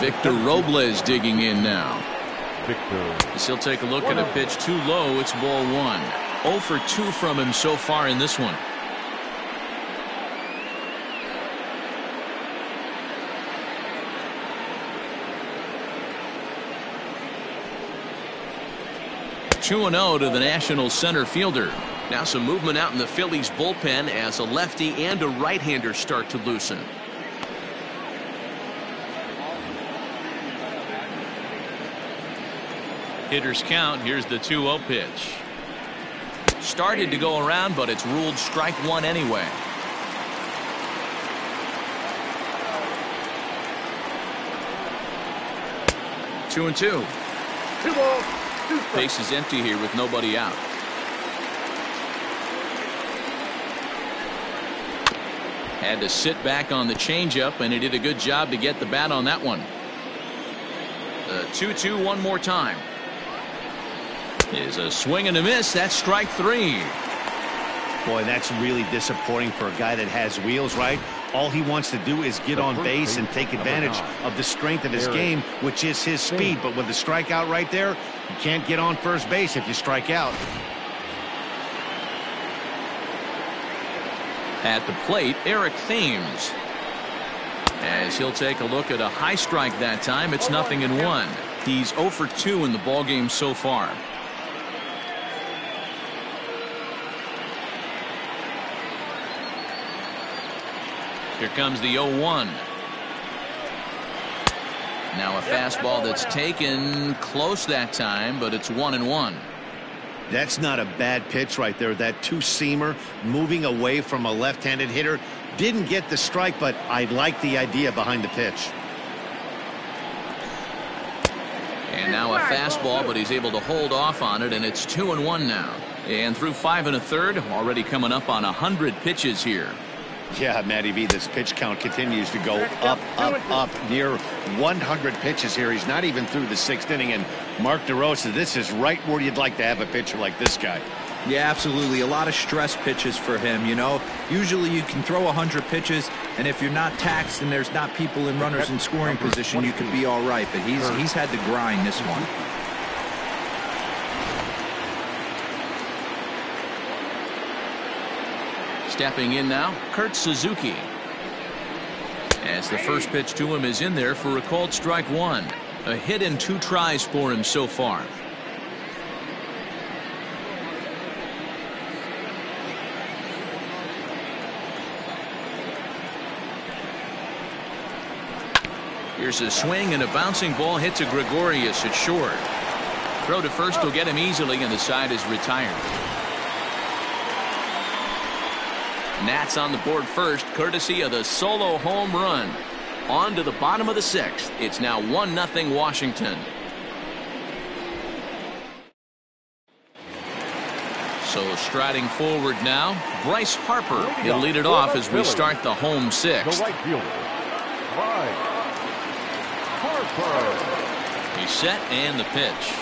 Victor Robles digging in now. Victor. He'll take a look at a pitch too low. It's ball 1. 0 for 2 from him so far in this one. Two 2-0 to the Nationals center fielder. Now some movement out in the Phillies bullpen as a lefty and a right-hander start to loosen. Hitters count. Here's the 2-0 pitch. Started to go around, but it's ruled strike 1 anyway. Two and 2. 2 balls, 2 strikes. Base is empty here with nobody out. Had to sit back on the changeup, and he did a good job to get the bat on that one. The 2-2 one more time. Is a swing and a miss. That's strike 3. Boy, that's really disappointing for a guy that has wheels, right? All he wants to do is get on base and take advantage of the strength of his game, which is his speed. But with the strikeout right there, you can't get on first base if you strike out. At the plate, Eric Thames. As he'll take a look at a high strike that time. It's 0-1. He's 0 for 2 in the ballgame so far. Here comes the 0-1. Now a fastball that's taken close that time, but it's 1-1. That's not a bad pitch right there. That two-seamer moving away from a left-handed hitter. Didn't get the strike, but I like the idea behind the pitch. And now a fastball, but he's able to hold off on it, and it's 2-1 now. And through 5 1/3, already coming up on 100 pitches here. Yeah, Matty V, this pitch count continues to go up, near 100 pitches here. He's not even through the 6th inning, and Mark DeRosa, this is right where you'd like to have a pitcher like this guy. Yeah, absolutely. A lot of stress pitches for him, you know. Usually you can throw 100 pitches, and if you're not taxed and there's not people in runners in scoring position, you could be all right. But he's had to grind this one. Stepping in now, Kurt Suzuki. As the first pitch to him is in there for a called strike 1. A hit and 2 tries for him so far. Here's a swing, and a bouncing ball hits a Gregorius at short. Throw to first will get him easily, and the side is retired. Nats on the board first, courtesy of the solo home run. On to the bottom of the 6th. It's now 1-0 Washington. So striding forward now, Bryce Harper. He'll lead it off as we start the home 6th. The right fielder, Bryce Harper. He's set and the pitch.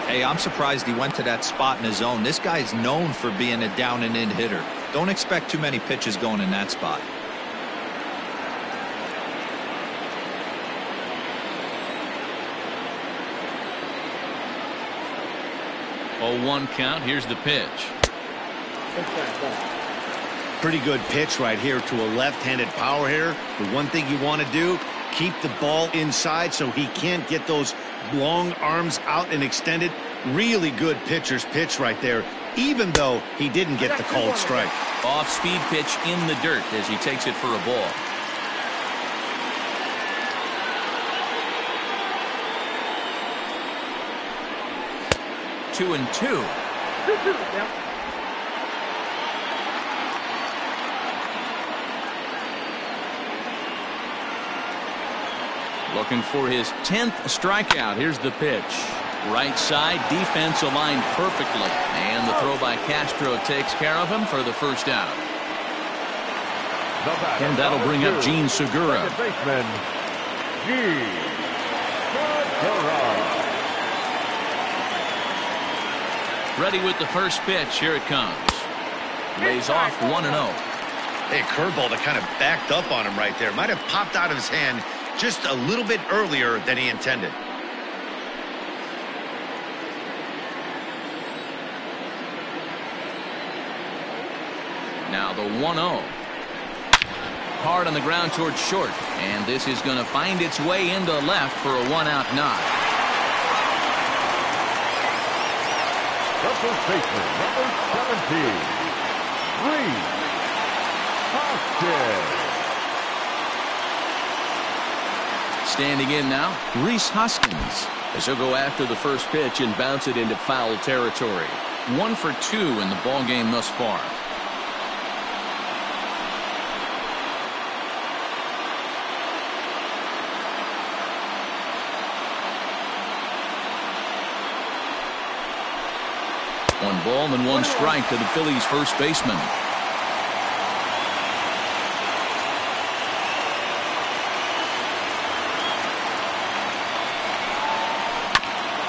Hey, I'm surprised he went to that spot in his zone. This guy's known for being a down and in hitter. Don't expect too many pitches going in that spot. 0-1 count. Here's the pitch. Pretty good pitch right here to a left-handed power hitter. The one thing you want to do, keep the ball inside so he can't get those long arms out and extended. Really good pitcher's pitch right there, even though he didn't get the called strike. Off-speed pitch in the dirt as he takes it for a ball. Two and two. Looking for his 10th strikeout. Here's the pitch. Right side, defense aligned perfectly. And the throw by Castro takes care of him for the first out. And that'll bring up Gene Segura. Baseman, Gene Segura. Ready with the first pitch. Here it comes. Lays off 1-0. Hey, curveball that kind of backed up on him right there. Might have popped out of his hand just a little bit earlier than he intended. Now the 1-0. Hard on the ground towards short. And this is going to find its way into left for a 1-out knock. The first baseman, number 17, Reese Hoskins. Standing in now, Reese Hoskins, as he'll go after the first pitch and bounce it into foul territory. 1 for 2 in the ball game thus far. One ball and 1 strike to the Phillies first baseman.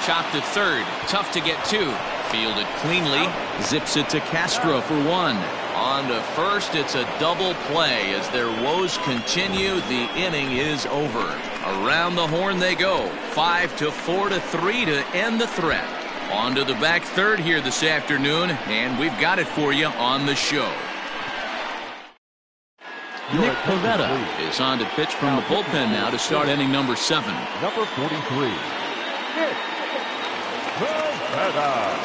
Chopped at third. Tough to get to. Fielded cleanly. Zips it to Castro for 1. On to first. It's a double play. As their woes continue, the inning is over. Around the horn they go. 5-4-3 to end the threat. On to the back third here this afternoon, and we've got it for you on the show. Nick Pivetta is on to pitch from the bullpen now to start inning number 7. Number 43, Nick Pivetta.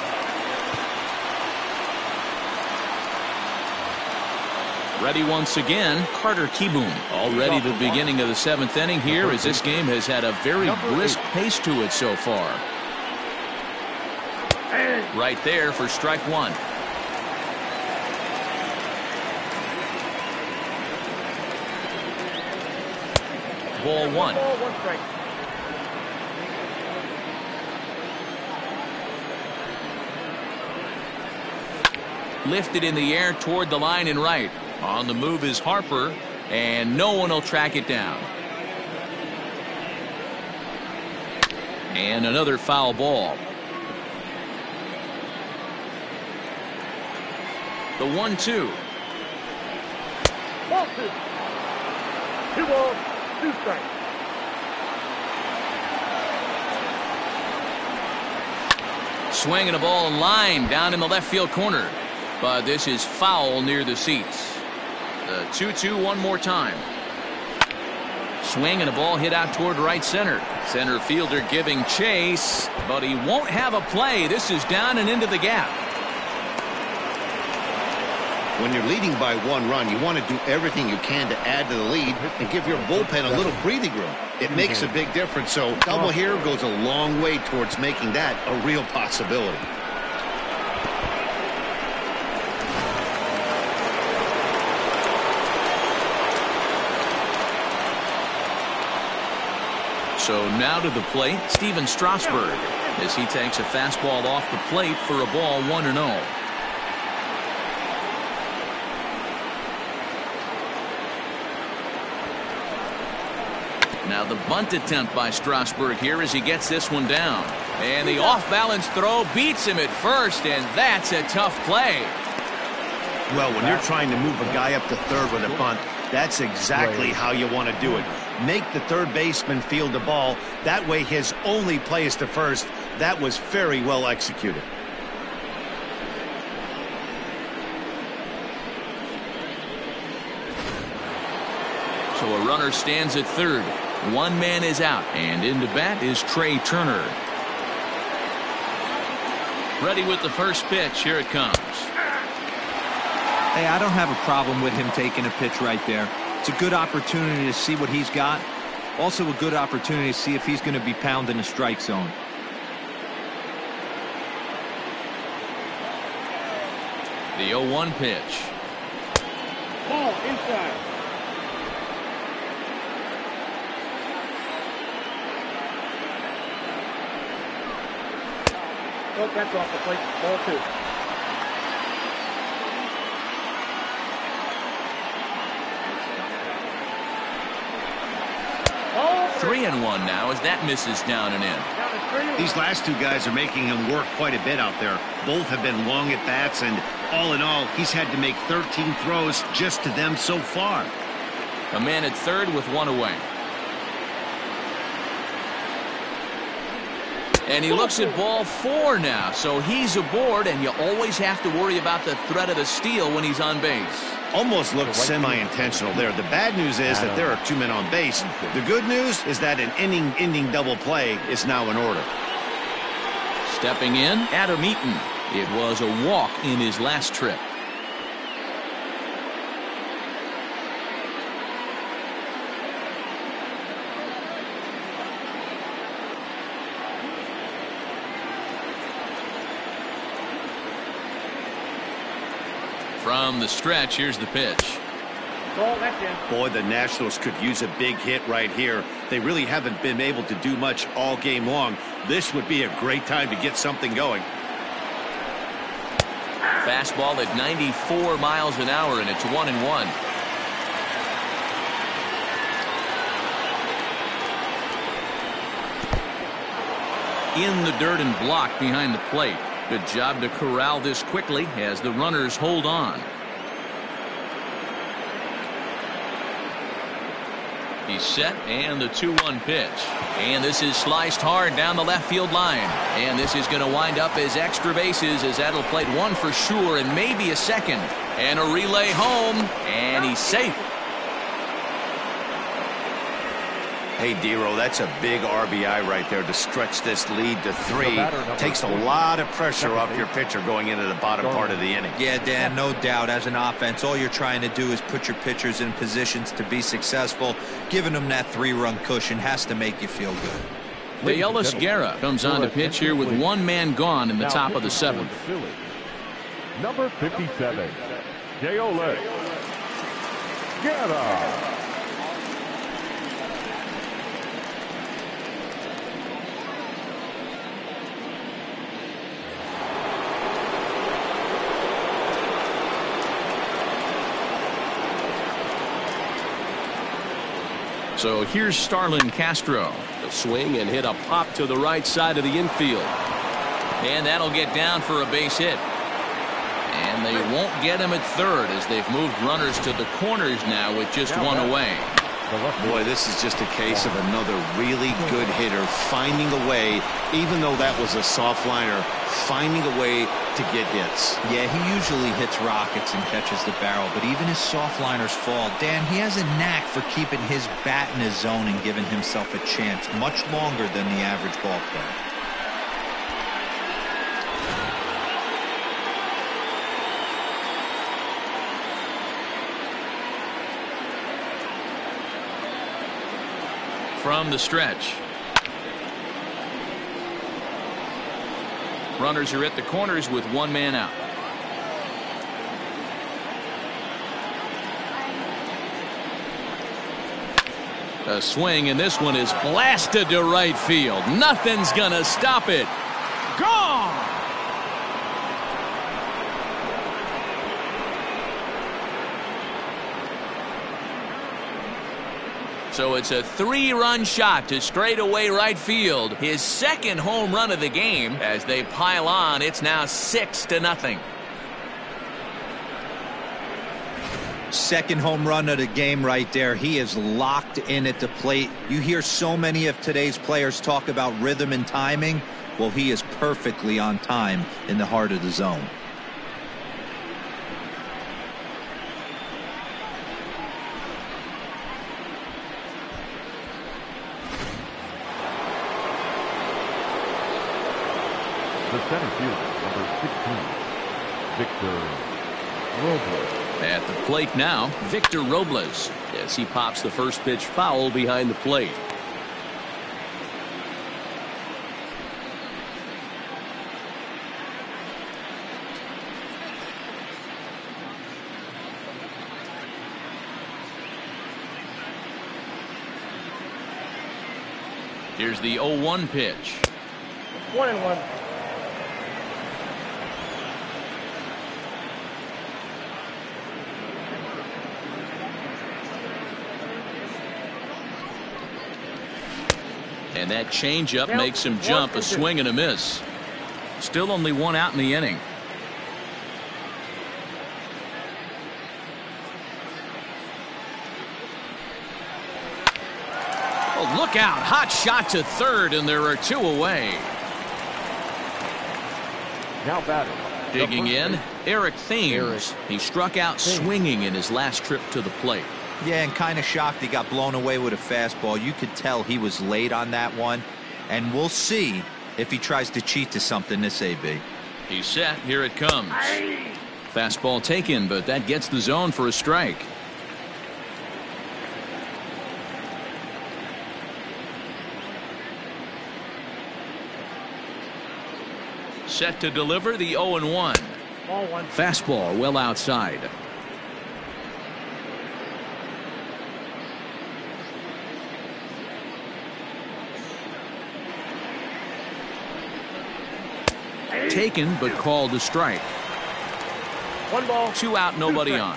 Ready once again, Carter Kieboom. Already the beginning of the 7th inning here, as this game has had a very brisk pace to it so far. Right there for strike 1. Ball 1. Lifted in the air toward the line and right. On the move is Harper, and no one will track it down. And another foul ball. The 1-2. 2 balls, 2 strikes. Swinging a ball in line down in the left field corner. But this is foul near the seats. The 2-2 one more time. Swing and a ball hit out toward right center. Center fielder giving chase, but he won't have a play. This is down and into the gap. When you're leading by 1 run, you want to do everything you can to add to the lead and give your bullpen a little breathing room. It makes a big difference, so double here goes a long way towards making that a real possibility. So now to the plate, Steven Strasburg, as he takes a fastball off the plate for a ball 1-0. Now the bunt attempt by Strasburg here as he gets this one down. And the off-balance throw beats him at first, and that's a tough play. Well, when you're trying to move a guy up to third with a bunt, that's exactly how you want to do it. Make the third baseman field the ball. That way his only play is to first. That was very well executed. So a runner stands at third. One man is out, and into bat is Trey Turner. Ready with the first pitch. Here it comes. Hey, I don't have a problem with him taking a pitch right there. It's a good opportunity to see what he's got. Also a good opportunity to see if he's going to be pounding the strike zone. The 0-1 pitch. Ball inside. Oh, that's off the plate. Ball 2. 3-1 now as that misses down and in. These last two guys are making him work quite a bit out there. Both have been long at bats, and all in all, he's had to make 13 throws just to them so far. A man at third with one away. And he looks at ball 4 now, so he's aboard, and you always have to worry about the threat of the steal when he's on base. Almost looked semi-intentional there. The bad news is that there are 2 men on base. The good news is that an inning-ending double play is now in order. Stepping in, Adam Eaton. It was a walk in his last trip. From the stretch, here's the pitch. Boy, the Nationals could use a big hit right here. They really haven't been able to do much all game long. This would be a great time to get something going. Fastball at 94 miles an hour, and it's 1-1. In the dirt and blocked behind the plate. Good job to corral this quickly as the runners hold on. He's set, and the 2-1 pitch. And this is sliced hard down the left field line. And this is going to wind up as extra bases as that'll plate 1 for sure and maybe a second. And a relay home, and he's safe. Hey, Dero, that's a big RBI right there to stretch this lead to 3. Takes a lot of pressure off your pitcher going into the bottom part of the inning. Yeah, Dan, no doubt. As an offense, all you're trying to do is put your pitchers in positions to be successful. Giving them that 3-run cushion has to make you feel good. Deolis Guerra comes on to pitch here with 1 man gone in the top of the 7th. Number 57, Deolis Guerra. So here's Starlin Castro. The swing and hit a pop to the right side of the infield. And that'll get down for a base hit. And they won't get him at third as they've moved runners to the corners now with just 1 away. Boy, this is just a case of another really good hitter finding a way, even though that was a soft liner, finding a way to get hits. Yeah, he usually hits rockets and catches the barrel, but even his soft liners fall. Dan, he has a knack for keeping his bat in his zone and giving himself a chance much longer than the average ball player. From the stretch. Runners are at the corners with 1 man out. A swing, and this one is blasted to right field. Nothing's gonna stop it. Gone! So it's a 3-run shot to straightaway right field. His second home run of the game. As they pile on, it's now 6-0. Second home run of the game right there. He is locked in at the plate. You hear so many of today's players talk about rhythm and timing. Well, he is perfectly on time in the heart of the zone. The center fielder, number 16, Victor Robles. At the plate now, Victor Robles, as he pops the first pitch foul behind the plate. Here's the 0-1 pitch. 1-1. And that changeup makes him jump. A swing and a miss. Still only one out in the inning. Oh, look out. Hot shot to third, and there are 2 away. Now batting. Digging in, Eric Thames. He struck out swinging in his last trip to the plate. Yeah, and kind of shocked he got blown away with a fastball. You could tell he was late on that one. And we'll see if he tries to cheat to something this AB. He's set. Here it comes. Fastball taken, but that gets the zone for a strike. Set to deliver the 0-1. Fastball well outside. Taken, but called a strike. 1 ball. 2 out, nobody on.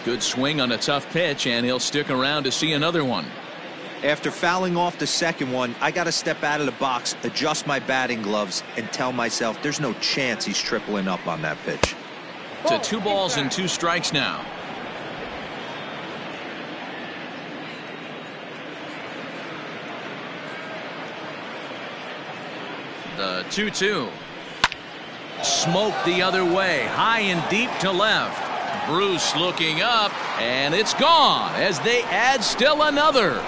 Good swing on a tough pitch, and he'll stick around to see another one. After fouling off the second one, I got to step out of the box, adjust my batting gloves, and tell myself there's no chance he's tripling up on that pitch. To 2 balls and 2 strikes now. The 2-2. Smoked the other way, high and deep to left. Bruce looking up, and it's gone as they add still another.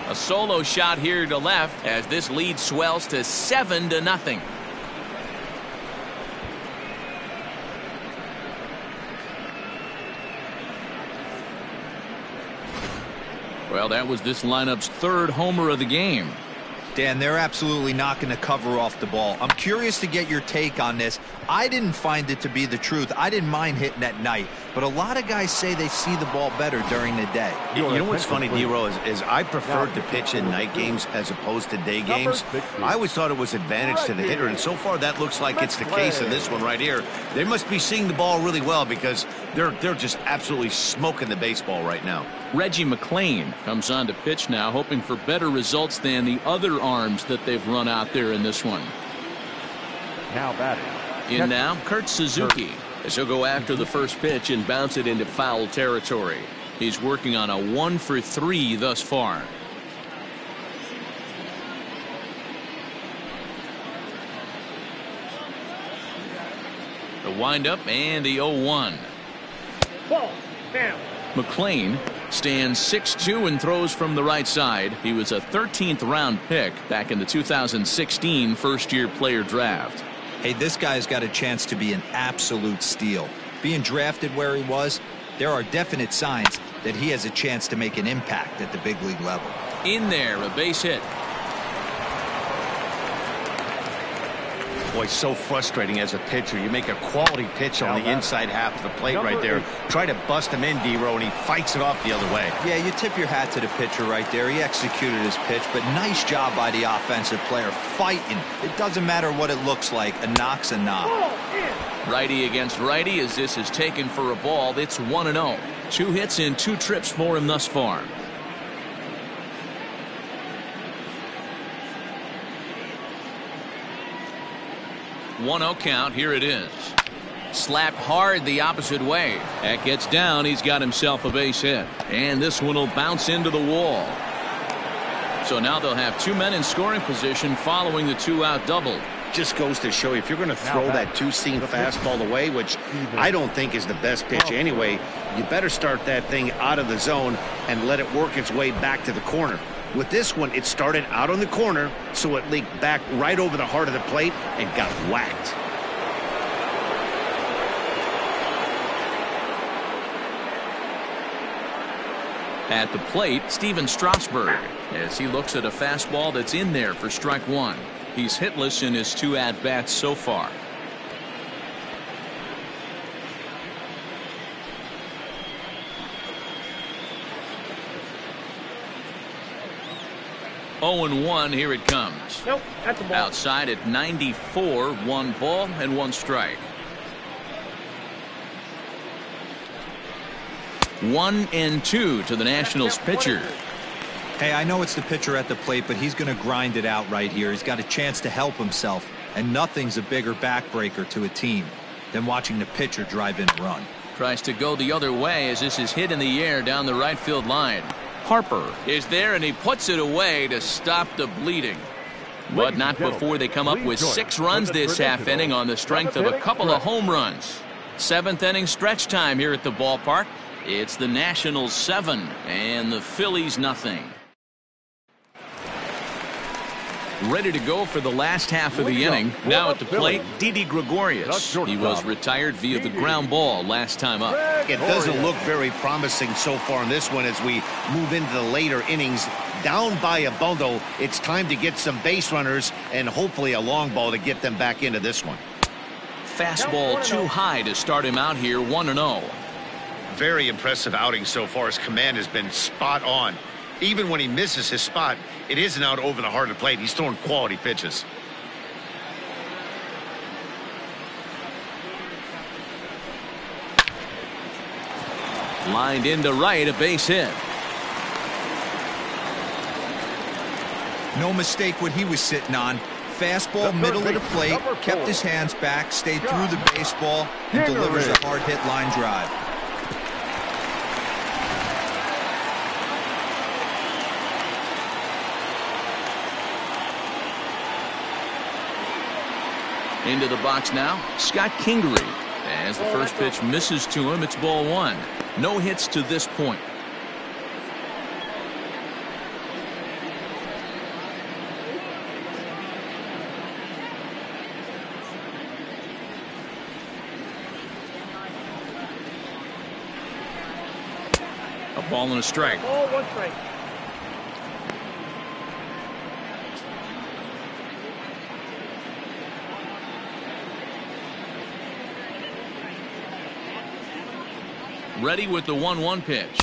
A solo shot here to left as this lead swells to 7-0. Well, that was this lineup's 3rd homer of the game. Dan, they're absolutely not going to cover off the ball. I'm curious to get your take on this. I didn't find it to be the truth. I didn't mind hitting at night, but a lot of guys say they see the ball better during the day. You know what's funny, D-Row, is I preferred to pitch in night games as opposed to day games. I always thought it was advantage to the hitter, and so far that looks like it's the case in this one right here. They must be seeing the ball really well because they're just absolutely smoking the baseball right now. Reggie McLean comes on to pitch now, hoping for better results than the other arms that they've run out there in this one. Now batting. In now, Kurt Suzuki, as he'll go after the first pitch and bounce it into foul territory. He's working on a 1-for-3 thus far. The windup and the 0-1. Ball. Down. McLean stands 6'2" and throws from the right side. He was a 13th round pick back in the 2016 first-year player draft. Hey, this guy's got a chance to be an absolute steal. Being drafted where he was, there are definite signs that he has a chance to make an impact at the big league level. In there, a base hit. Boy, so frustrating as a pitcher. You make a quality pitch on the inside half of the plate right there. Try to bust him in, D-Row, and he fights it off the other way. Yeah, you tip your hat to the pitcher right there. He executed his pitch, but nice job by the offensive player fighting. It doesn't matter what it looks like. A knock's a knock. Righty against righty as this is taken for a ball. It's 1-0. 2 hits in 2 trips for him thus far. 1-0 count. Here it is. Slapped hard the opposite way. That gets down. He's got himself a base hit. And this one will bounce into the wall. So now they'll have 2 men in scoring position following the 2-out double. Just goes to show you, if you're going to throw that two-seam fastball away, which I don't think is the best pitch anyway, you better start that thing out of the zone and let it work its way back to the corner. With this one, it started out on the corner, so it leaked back right over the heart of the plate and got whacked. At the plate, Steven Strasburg, as he looks at a fastball that's in there for strike 1. He's hitless in his 2 at-bats so far. Oh and 1, here it comes. Nope, that's a ball. Outside at 94, 1 ball and 1 strike. 1-2 to the Nationals pitcher. Hey, I know it's the pitcher at the plate, but he's going to grind it out right here. He's got a chance to help himself, and nothing's a bigger backbreaker to a team than watching the pitcher drive in a run. Tries to go the other way as this is hit in the air down the right field line. Harper is there, and he puts it away to stop the bleeding. But not before they come up with 6 runs this half inning on the strength of a couple of home runs. 7th inning stretch time here at the ballpark. It's the Nationals 7 and the Phillies nothing. Ready to go for the last half of the inning. Now at the plate, Didi Gregorius. He was retired via the ground ball last time up. It doesn't look very promising so far in this one as we move into the later innings. Down by a bundle, it's time to get some base runners and hopefully a long ball to get them back into this one. Fastball too high to start him out here, 1-0. Very impressive outing so far. His command has been spot on. Even when he misses his spot, it isn't out over the heart of the plate. He's throwing quality pitches. Lined into right, a base hit. No mistake what he was sitting on. Fastball, middle of the plate, kept his hands back, stayed through the baseball, and delivers a hard hit line drive. Into the box now, Scott Kingery. As the first pitch misses to him, it's ball 1. No hits to this point. A ball and a strike. Ball, 1 strike. Ready with the 1-1 pitch.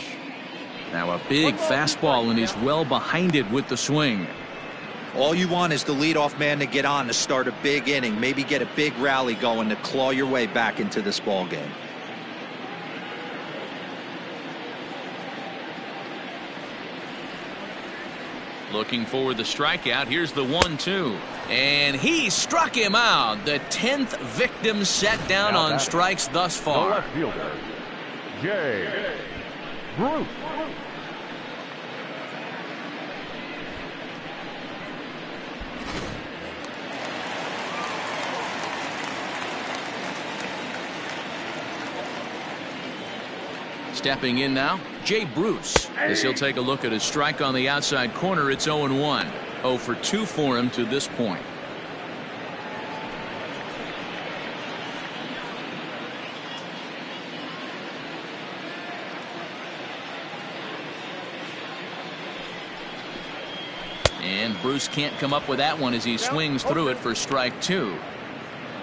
Now a big fastball, and he's well behind it with the swing. All you want is the leadoff man to get on to start a big inning, maybe get a big rally going to claw your way back into this ball game. Looking for the strikeout. Here's the 1-2. And he struck him out. The 10th victim set down on strikes thus far. The left fielder, Jay Bruce. Stepping in now, Jay Bruce. As he'll take a look at his strike on the outside corner, it's 0-1. 0 for 2 for him to this point. And Bruce can't come up with that one as he swings through it for strike 2.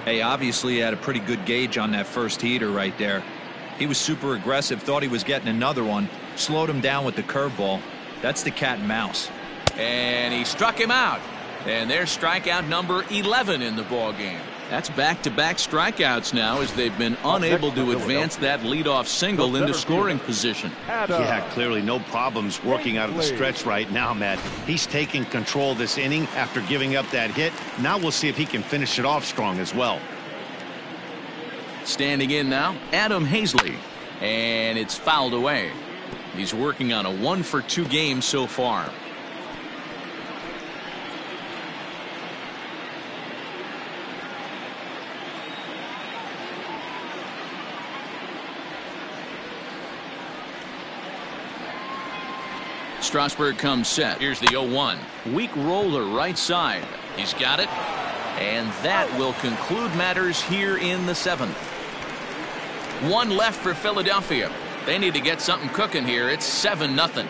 Hey, obviously he had a pretty good gauge on that first heater right there. He was super aggressive, thought he was getting another one, slowed him down with the curveball. That's the cat and mouse. And he struck him out. And there's strikeout number 11 in the ball game. That's back-to-back strikeouts now as they've been unable to advance that leadoff single into scoring position. Yeah, clearly no problems working out of the stretch right now, Matt. He's taking control this inning after giving up that hit. Now we'll see if he can finish it off strong as well. Standing in now, Adam Hazley. And it's fouled away. He's working on a 1-for-2 game so far. Strasburg comes set. Here's the 0-1. Weak roller right side. He's got it. And that will conclude matters here in the 7th. 1 left for Philadelphia. They need to get something cooking here. It's 7-0.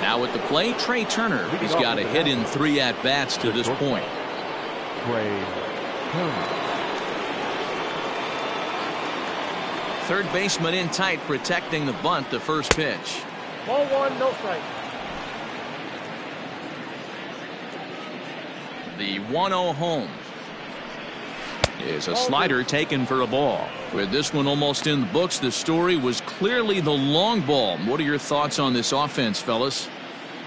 Now at the plate, Trey Turner. He's got a hit in 3 at-bats to this point. Third baseman in tight, protecting the bunt. The first pitch. Ball 1, no strike. The 1-0 home is a slider taken for a ball. With this one almost in the books, the story was clearly the long ball. What are your thoughts on this offense, fellas?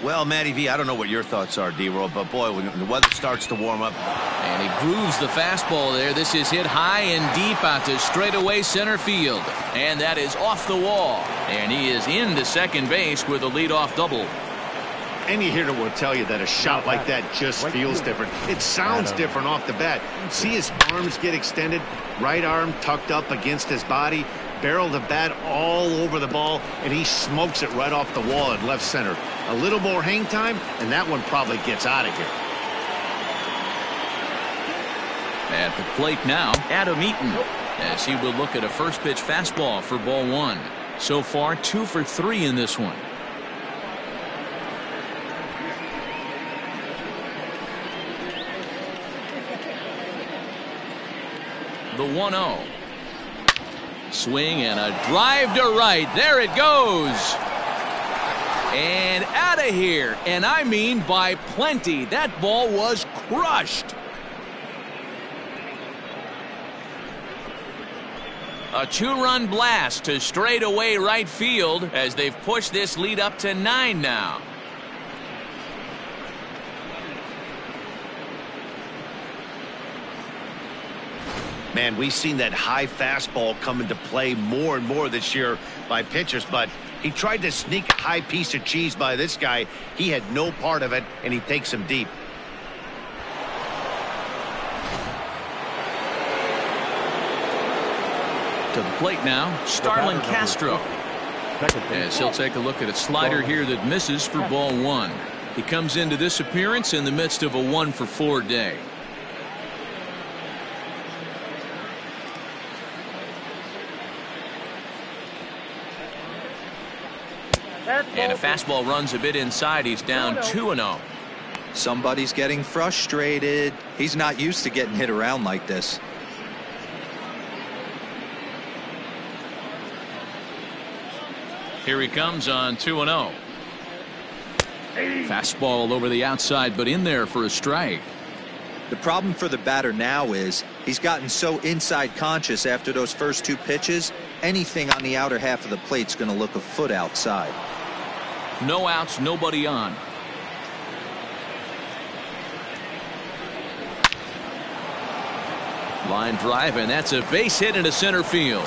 Well, Matty V, I don't know what your thoughts are, D-Roll, but boy, when the weather starts to warm up. And he grooves the fastball there. This is hit high and deep out to straightaway center field. And that is off the wall. And he is into second base with a leadoff double. Any hitter will tell you that a shot like that just feels different. It sounds different off the bat. See his arms get extended, right arm tucked up against his body, barrel the bat all over the ball, and he smokes it right off the wall at left center. A little more hang time, and that one probably gets out of here. At the plate now, Adam Eaton, as he will look at a first pitch fastball for ball 1. So far, 2 for 3 in this one. The 1-0. Swing and a drive to right. There it goes. And out of here. And I mean by plenty. That ball was crushed. A 2-run blast to straightaway right field as they've pushed this lead up to 9 now. Man, we've seen that high fastball come into play more and more this year by pitchers, but he tried to sneak a high piece of cheese by this guy. He had no part of it, and he takes him deep. To the plate now, Starlin Castro. As he'll take a look at a slider here that misses for ball 1. He comes into this appearance in the midst of a 1-for-4 day. And a fastball runs a bit inside. He's down 2-0. Somebody's getting frustrated. He's not used to getting hit around like this. Here he comes on 2-0. Fastball over the outside, but in there for a strike. The problem for the batter now is he's gotten so inside conscious after those first 2 pitches. Anything on the outer half of the plate's going to look a foot outside. No outs, nobody on. Line drive, and that's a base hit into center field.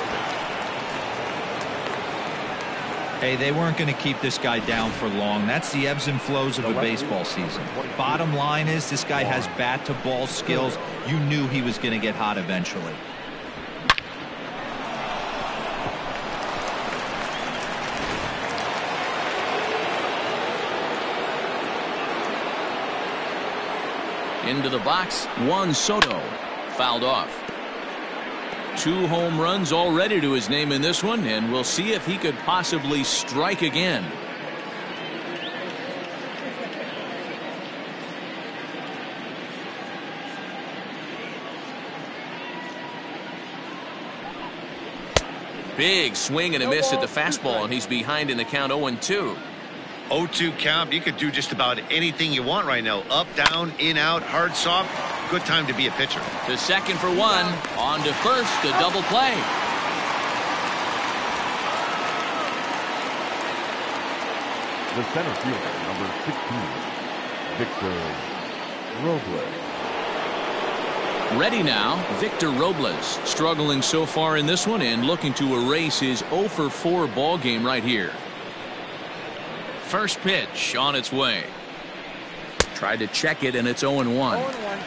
Hey, they weren't going to keep this guy down for long. That's the ebbs and flows of a baseball season. Bottom line is this guy has bat to ball skills. You knew he was going to get hot eventually. Into the box, Juan Soto. Fouled off. 2 home runs already to his name in this one, and we'll see if he could possibly strike again. Big swing and a miss at the fastball, and he's behind in the count 0-2. 0-2 count. You could do just about anything you want right now. Up, down, in, out, hard, soft. Good time to be a pitcher. To second for 1. On to first, a double play. The center fielder, number 16, Victor Robles. Ready now, Victor Robles, struggling so far in this one and looking to erase his 0-for-4 ball game right here. First pitch on its way. Tried to check it, and it's 0-1. 0-1.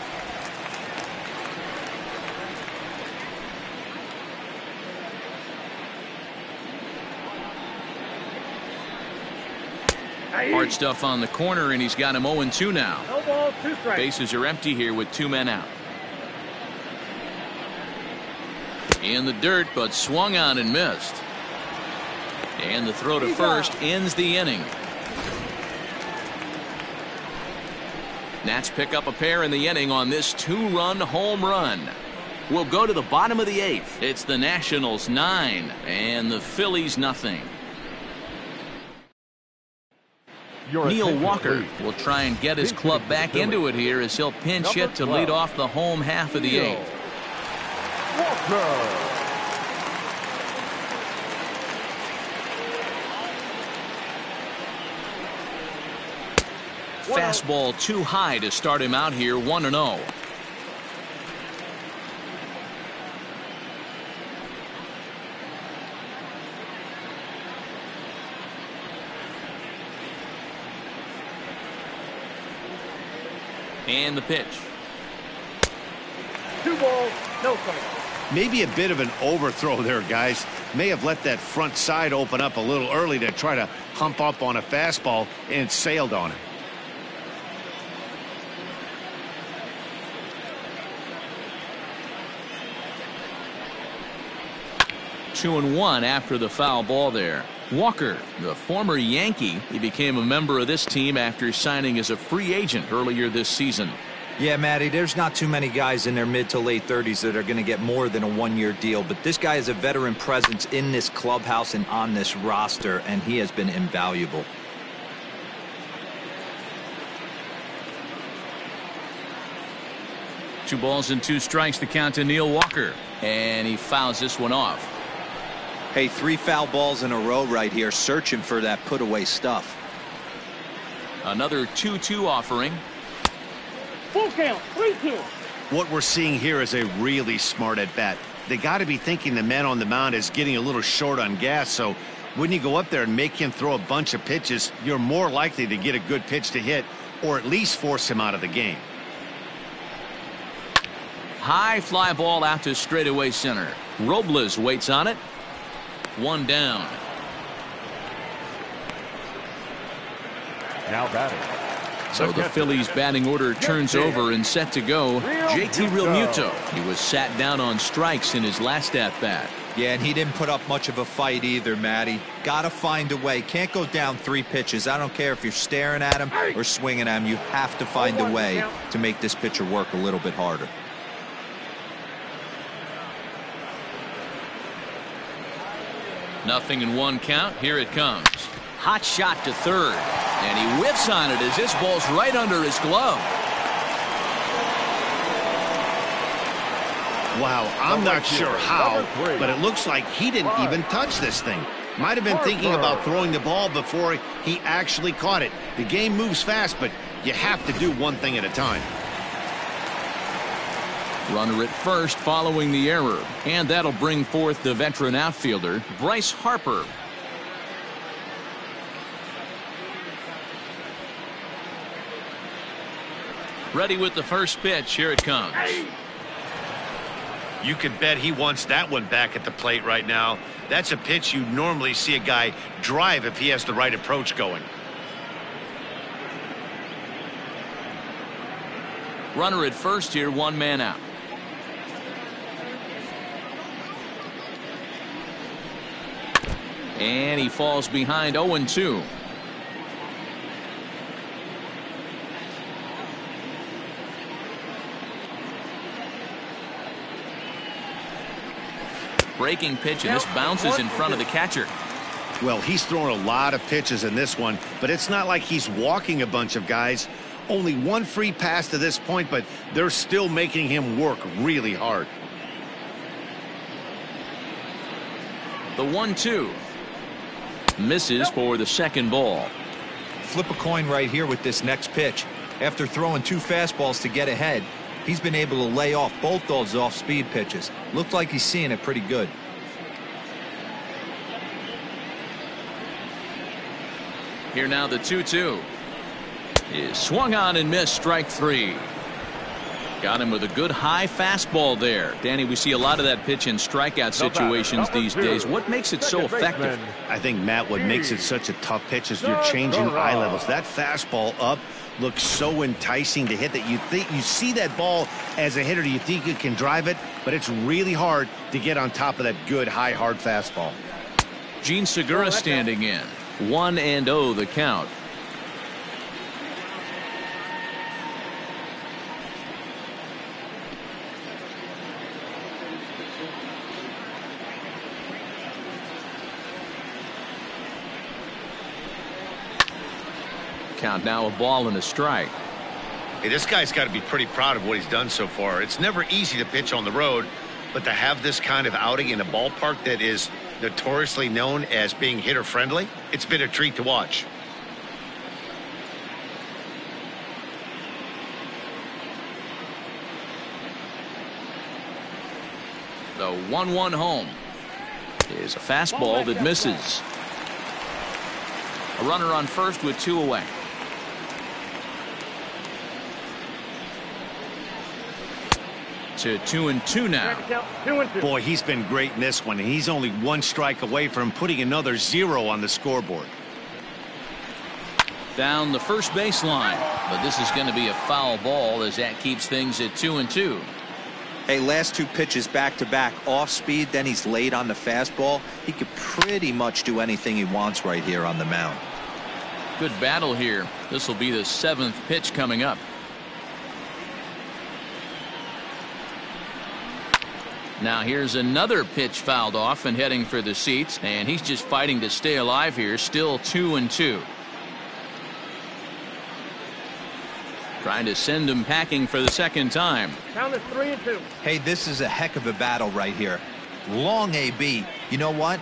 Hard stuff on the corner, and he's got him 0-2 now. No ball, 2 strikes. Bases are empty here with 2 men out. In the dirt, but swung on and missed. And the throw to first ends the inning. Nats pick up a pair in the inning on this 2-run home run. We'll go to the bottom of the 8th. It's the Nationals 9 and the Phillies nothing. Neil Walker will try and get his club back into it here as he'll pinch hit to lead off the home half of the 8th. Walker. Fastball too high to start him out here, 1-0. And the pitch. 2 balls, no strikes. Maybe a bit of an overthrow there, guys. May have let that front side open up a little early to try to hump up on a fastball and sailed on it. Two and 1 after the foul ball there. Walker, the former Yankee, he became a member of this team after signing as a free agent earlier this season. Yeah, Matty, there's not too many guys in their mid to late 30s that are going to get more than a 1-year deal, but this guy is a veteran presence in this clubhouse and on this roster, and he has been invaluable. Two balls and 2 strikes to count to Neil Walker, and he fouls this one off. Hey, 3 foul balls in a row right here, searching for that put away stuff. Another 2-2 offering. Full count, 3-2. What we're seeing here is a really smart at bat. They got to be thinking the man on the mound is getting a little short on gas, so when you go up there and make him throw a bunch of pitches, you're more likely to get a good pitch to hit or at least force him out of the game. High fly ball out to straightaway center. Robles waits on it. 1 down. Now batting. So the Phillies batting order turns over and set to go. JT Realmuto. He was sat down on strikes in his last at bat. Yeah, and he didn't put up much of a fight either, Matty. Gotta find a way. Can't go down 3 pitches. I don't care if you're staring at him or swinging at him. You have to find a way to make this pitcher work a little bit harder. Nothing in 1 count. Here it comes. Hot shot to third. And he whiffs on it as this ball's right under his glove. Wow, I'm not sure how, but it looks like he didn't even touch this thing. Might have been thinking about throwing the ball before he actually caught it. The game moves fast, but you have to do one thing at a time. Runner at first following the error, and that'll bring forth the veteran outfielder, Bryce Harper. Ready with the first pitch. Here it comes. You can bet he wants that one back at the plate right now. That's a pitch you normally see a guy drive if he has the right approach going. Runner at first here, 1 man out. And he falls behind 0-2. Breaking pitch, and this bounces in front of the catcher. Well, he's throwing a lot of pitches in this one, but it's not like he's walking a bunch of guys. Only one free pass to this point, but they're still making him work really hard. The 1-2 misses for the second ball. Flip a coin right here with this next pitch. After throwing 2 fastballs to get ahead, he's been able to lay off both those off-speed pitches. Looked like he's seeing it pretty good. Here now the 2-2 is swung on and missed, strike 3. Got him with a good high fastball there. Danny, we see a lot of that pitch in strikeout situations these days. What makes it so effective? I think, Matt, what makes it such a tough pitch is you're changing eye levels. That fastball up looks so enticing to hit that you see that ball as a hitter. You think you can drive it, but it's really hard to get on top of that good high hard fastball. Gene Segura standing in. 1-0 the count. Count now, a ball and a strike. Hey, this guy's got to be pretty proud of what he's done so far. It's never easy to pitch on the road, but to have this kind of outing in a ballpark that is notoriously known as being hitter friendly, it's been a treat to watch. The 1-1 home is a fastball that misses. A runner on first with 2 away. To 2-2 now. 2-2. Boy, he's been great in this one, and he's only 1 strike away from putting another 0 on the scoreboard. Down the first baseline, but this is going to be a foul ball as that keeps things at 2-2. Hey, last 2 pitches back-to-back off speed, then he's late on the fastball. He could pretty much do anything he wants right here on the mound. Good battle here. This will be the 7th pitch coming up. Now here's another pitch fouled off and heading for the seats, and he's just fighting to stay alive here. Still 2-2. Trying to send him packing for the second time. Count is 3-2. Hey, this is a heck of a battle right here. Long AB. You know what?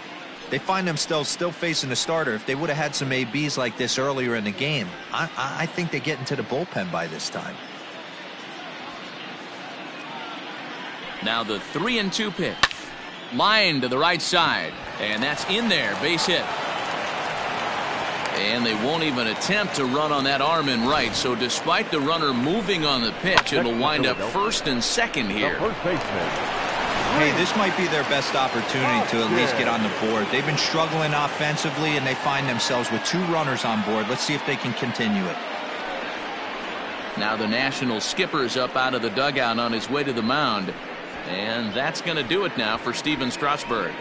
They find themselves still facing the starter. If they would have had some ABs like this earlier in the game, I think they get into the bullpen by this time. Now the 3-2 pitch. Line to the right side. And that's in there. Base hit. And they won't even attempt to run on that arm in right. So despite the runner moving on the pitch, it'll wind up first and second here. Hey, this might be their best opportunity to at least get on the board. They've been struggling offensively, and they find themselves with 2 runners on board. Let's see if they can continue it. Now the National skipper's up out of the dugout on his way to the mound. And that's going to do it now for Steven Strasburg.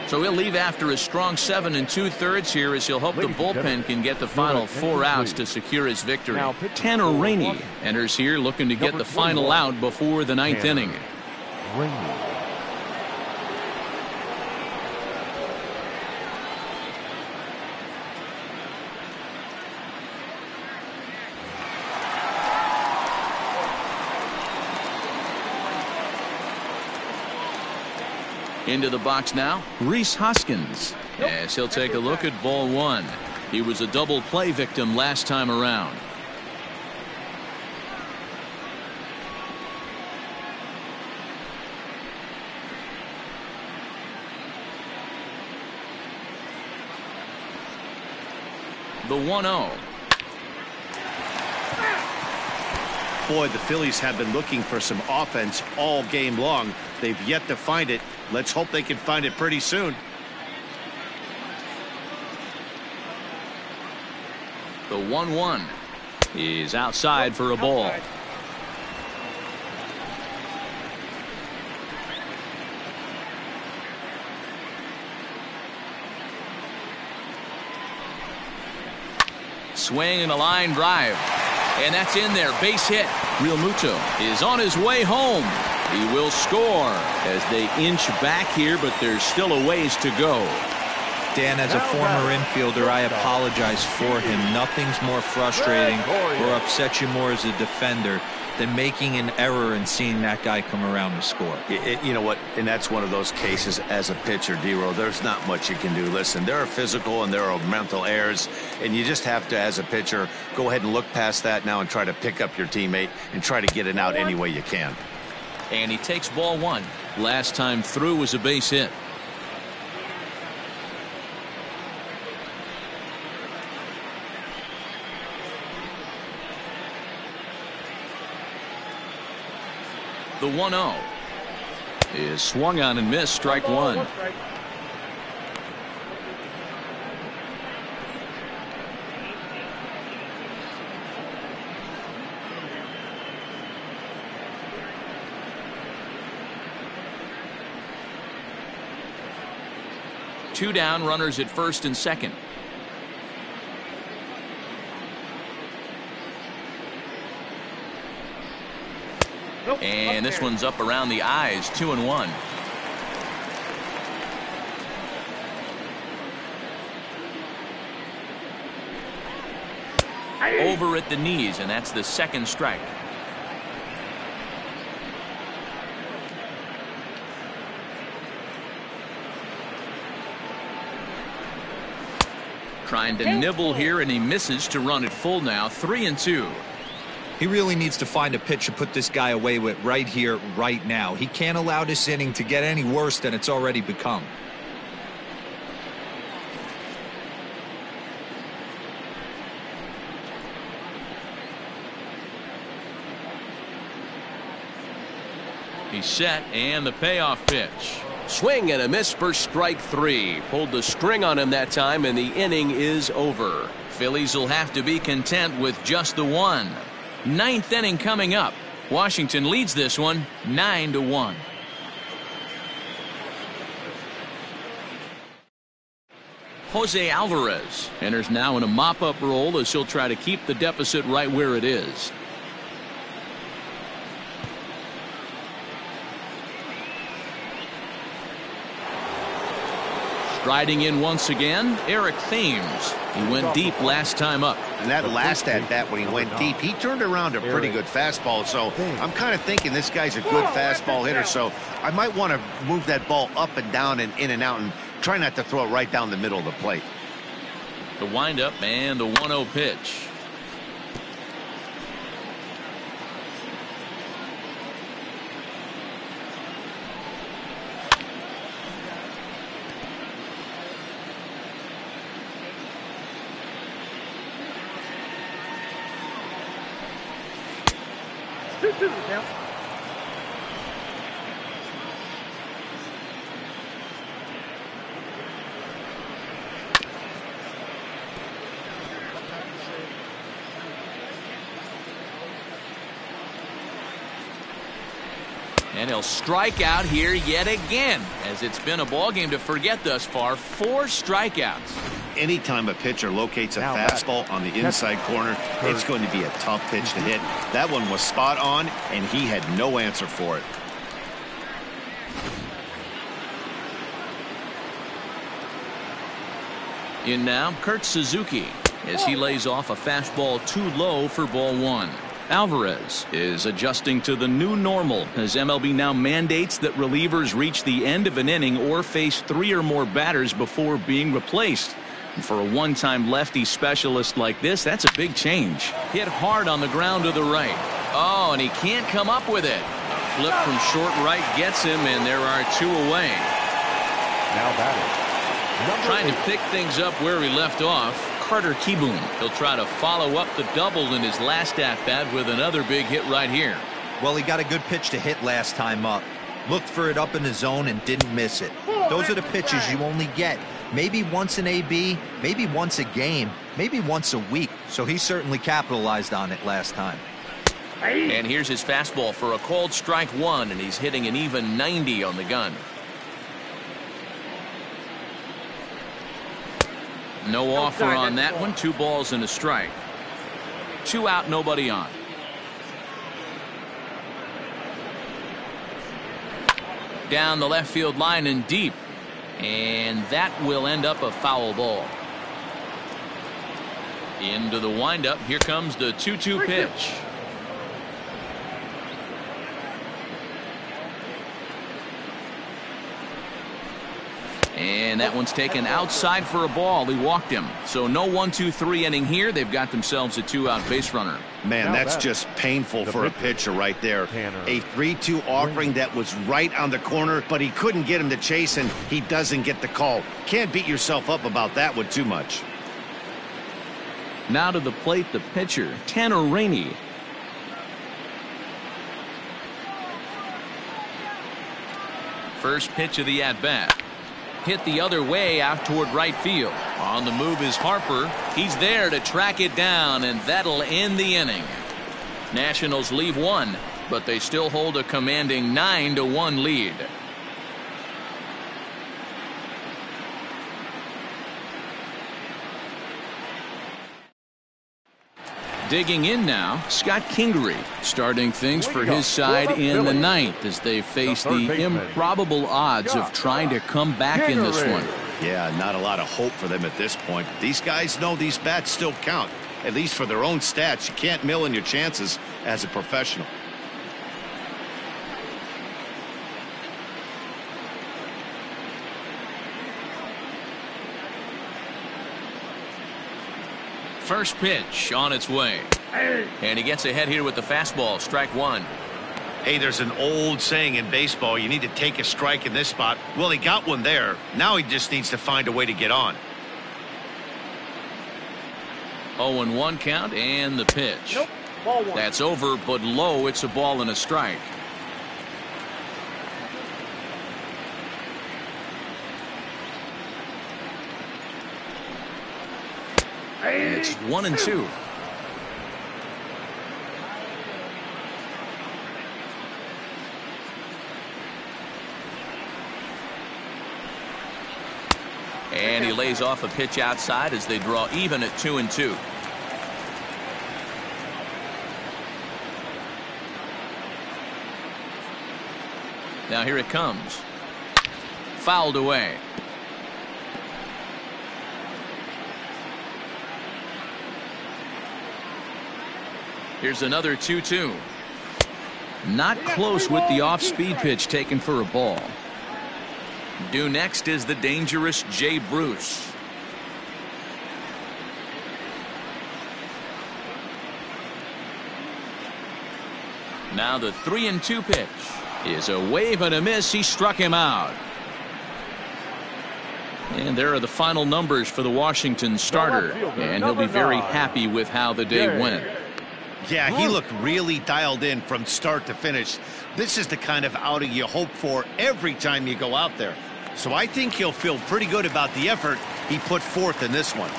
So he'll leave after a strong 7 2/3 here, as he'll hope the bullpen can get the final 4 outs to secure his victory. Tanner Rainey enters here looking to get the final out before the 9th inning. Into the box now, Rhys Hoskins, as he'll take a look at ball 1. He was a double play victim last time around. The 1-0. Boy, the Phillies have been looking for some offense all game long. They've yet to find it. Let's hope they can find it pretty soon. The 1-1 is outside for a ball. Swing and a line drive. And that's in there. Base hit. Real Muto is on his way home. He will score as they inch back here, but there's still a ways to go. Dan, as a former infielder, I apologize for him. Nothing's more frustrating or upsets you more as a defender than making an error and seeing that guy come around to score. You know what? And that's one of those cases as a pitcher, D-Row. There's not much you can do. Listen, there are physical and there are mental errors, and you just have to, as a pitcher, go ahead and look past that now and try to pick up your teammate and try to get it out any way you can. And he takes ball one. Last time through was a base hit. The 1-0 is swung on and missed. Strike one. Two down, runners at first and second. And this one's up around the eyes. 2-1. Over at the knees, and that's the second strike. Trying to nibble here, and he misses to run it full now. 3-2. He really needs to find a pitch to put this guy away with right here, right now. He can't allow this inning to get any worse than it's already become. He's set, and the payoff pitch. Swing and a miss for strike three. Pulled the string on him that time, and the inning is over. Phillies will have to be content with just the one. Ninth inning coming up. Washington leads this one 9-1. Jose Alvarez enters now in a mop-up role as he'll try to keep the deficit right where it is. Striding in once again, Eric Thames. He went deep last time up. And that last at-bat when he went deep, he turned around a pretty good fastball. So I'm kind of thinking this guy's a good fastball hitter. So I might want to move that ball up and down and in and out and try not to throw it right down the middle of the plate. The windup and the 1-0 pitch. And he'll strike out here yet again, as it's been a ball game to forget thus far. 4 strikeouts. Anytime a pitcher locates a fastball on the inside corner, it's going to be a tough pitch to hit. That one was spot on, and he had no answer for it. In now, Kurt Suzuki, as he lays off a fastball too low for ball one. Alvarez is adjusting to the new normal as MLB now mandates that relievers reach the end of an inning or face 3 or more batters before being replaced. And for a one-time lefty specialist like this, that's a big change. Hit hard on the ground to the right. Oh, and he can't come up with it. A flip from short right gets him, and there are 2 away. Now batting. Trying to pick things up where he left off. Carter Kieboom. He'll try to follow up the double in his last at-bat with another big hit right here. Well, he got a good pitch to hit last time up. Looked for it up in the zone and didn't miss it. Those are the pitches you only get. Maybe once an AB, maybe once a game, maybe once a week. So he certainly capitalized on it last time. And here's his fastball for a called strike one, and he's hitting an even 90 on the gun. No offer on that one. 2 balls and a strike. 2 out, nobody on. Down the left field line and deep. And that will end up a foul ball. Into the windup. Here comes the 2-2 pitch. And that one's taken outside for a ball. He walked him. So no 1-2-3 inning here. They've got themselves a 2-out base runner. Man, that's just painful for a pitcher right there. A 3-2 offering that was right on the corner, but he couldn't get him to chase, and he doesn't get the call. Can't beat yourself up about that one too much. Now to the plate, the pitcher, Tanner Rainey. First pitch of the at-bat. Hit the other way out toward right field. On the move is Harper. He's there to track it down, and that'll end the inning. Nationals leave 1, but they still hold a commanding 9-1 lead. Digging in now, Scott Kingery starting things for his side in the 9th as they face the improbable odds of trying to come back in this one. Yeah, not a lot of hope for them at this point. These guys know these bats still count, at least for their own stats. You can't mill in your chances as a professional. First pitch on its way. And he gets ahead here with the fastball. Strike 1. Hey, there's an old saying in baseball, you need to take a strike in this spot. Well, he got one there. Now he just needs to find a way to get on. 0-1 count and the pitch. Nope. Ball 1. That's over, but low. It's a ball and a strike. And it's 1-2. And he lays off a pitch outside as they draw even at 2-2. Now here it comes. Fouled away. Here's another 2-2. Not close with the off-speed pitch taken for a ball. Due next is the dangerous Jay Bruce. Now the 3-2 pitch is a wave and a miss. He struck him out. And there are the final numbers for the Washington starter. And he'll be very happy with how the day went. Yeah, he looked really dialed in from start to finish. This is the kind of outing you hope for every time you go out there. So I think he'll feel pretty good about the effort he put forth in this one.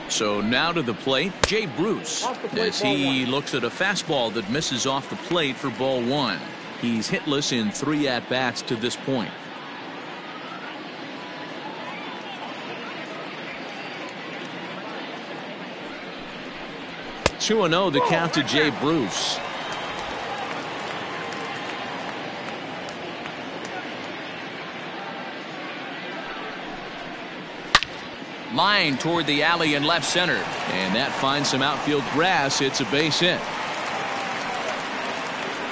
So now to the plate, Jay Bruce, as he looks at a fastball that misses off the plate for ball 1. He's hitless in 3 at-bats to this point. 2-0 the count to Jay Bruce. Line toward the alley in left center, and that finds some outfield grass. It's a base hit.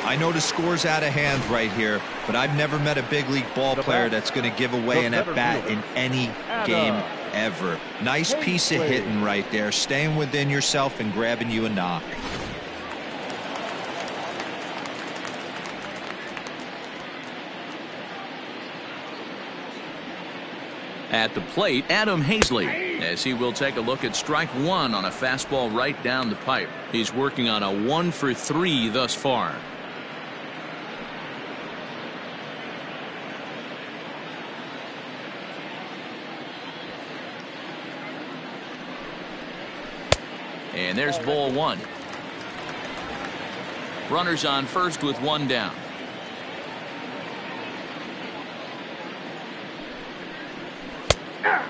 I know the score's out of hand right here, but I've never met a big league ball player that's going to give away an at-bat in any game ever. Nice piece of hitting right there, staying within yourself and grabbing you a knock. At the plate, Adam Hazley, as he will take a look at strike 1 on a fastball right down the pipe. He's working on a 1-for-3 thus far. And there's ball 1. Runners on first with 1 down.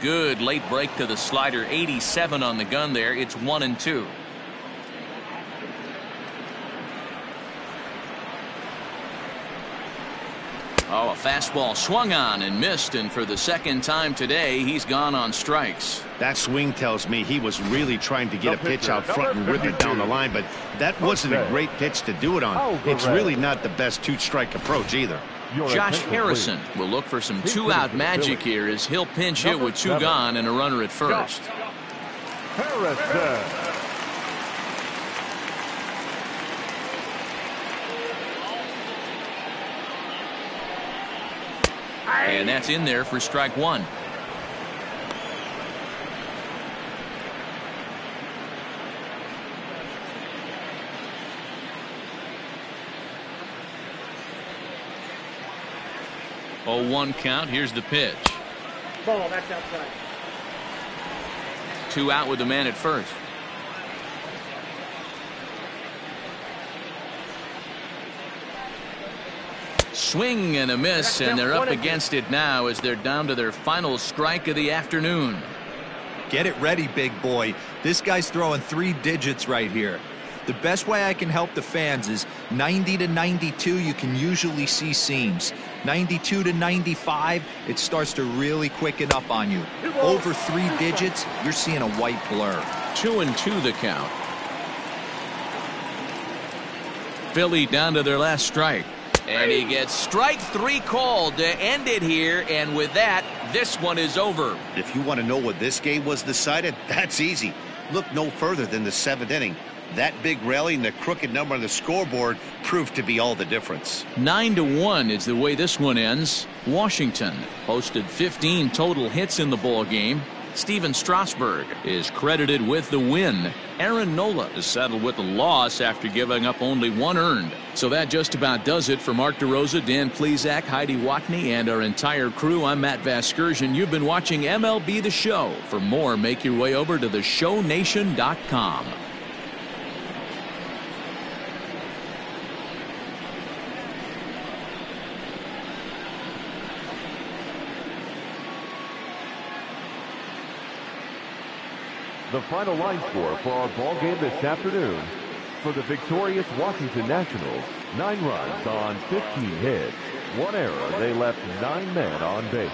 Good late break to the slider. 87 on the gun there. It's 1-2. Oh, a fastball swung on and missed, and for the second time today, he's gone on strikes. That swing tells me he was really trying to get a pitch out front and rip it down the line, but that wasn't a great pitch to do it on. It's really not the best two-strike approach either. Josh Harrison will look for some two-out magic here as he'll pinch hit with two gone and a runner at first. Harrison. And that's in there for strike one. Oh, 1 count. Here's the pitch. Ball, that's outside. 2 out with the man at first. Swing and a miss, and they're up against it now as they're down to their final strike of the afternoon. Get it ready, big boy. This guy's throwing 3 digits right here. The best way I can help the fans is 90 to 92, you can usually see seams. 92 to 95, it starts to really quicken up on you. Over 3 digits, you're seeing a white blur. 2-2 the count. Philly down to their last strike. And he gets strike 3 called to end it here, and with that, this one is over. If you want to know what this game was decided, that's easy. Look no further than the 7th inning. That big rally and the crooked number on the scoreboard proved to be all the difference. 9-1 is the way this one ends. Washington posted 15 total hits in the ball game. Steven Strasburg is credited with the win. Aaron Nola is settled with the loss after giving up only 1 earned. So that just about does it for Mark DeRosa, Dan Plesac, Heidi Watney, and our entire crew. I'm Matt Vasgersian. You've been watching MLB The Show. For more, make your way over to theshownation.com. The final line score for our ball game this afternoon: for the victorious Washington Nationals, 9 runs on 15 hits, 1 error. They left 9 men on base.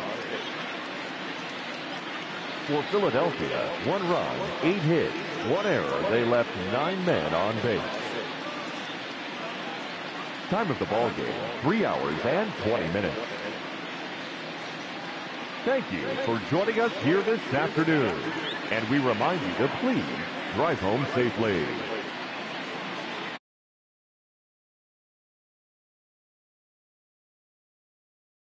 For Philadelphia, 1 run, 8 hits, 1 error. They left 9 men on base. Time of the ball game, 3 hours and 20 minutes. Thank you for joining us here this afternoon. And we remind you to please drive home safely.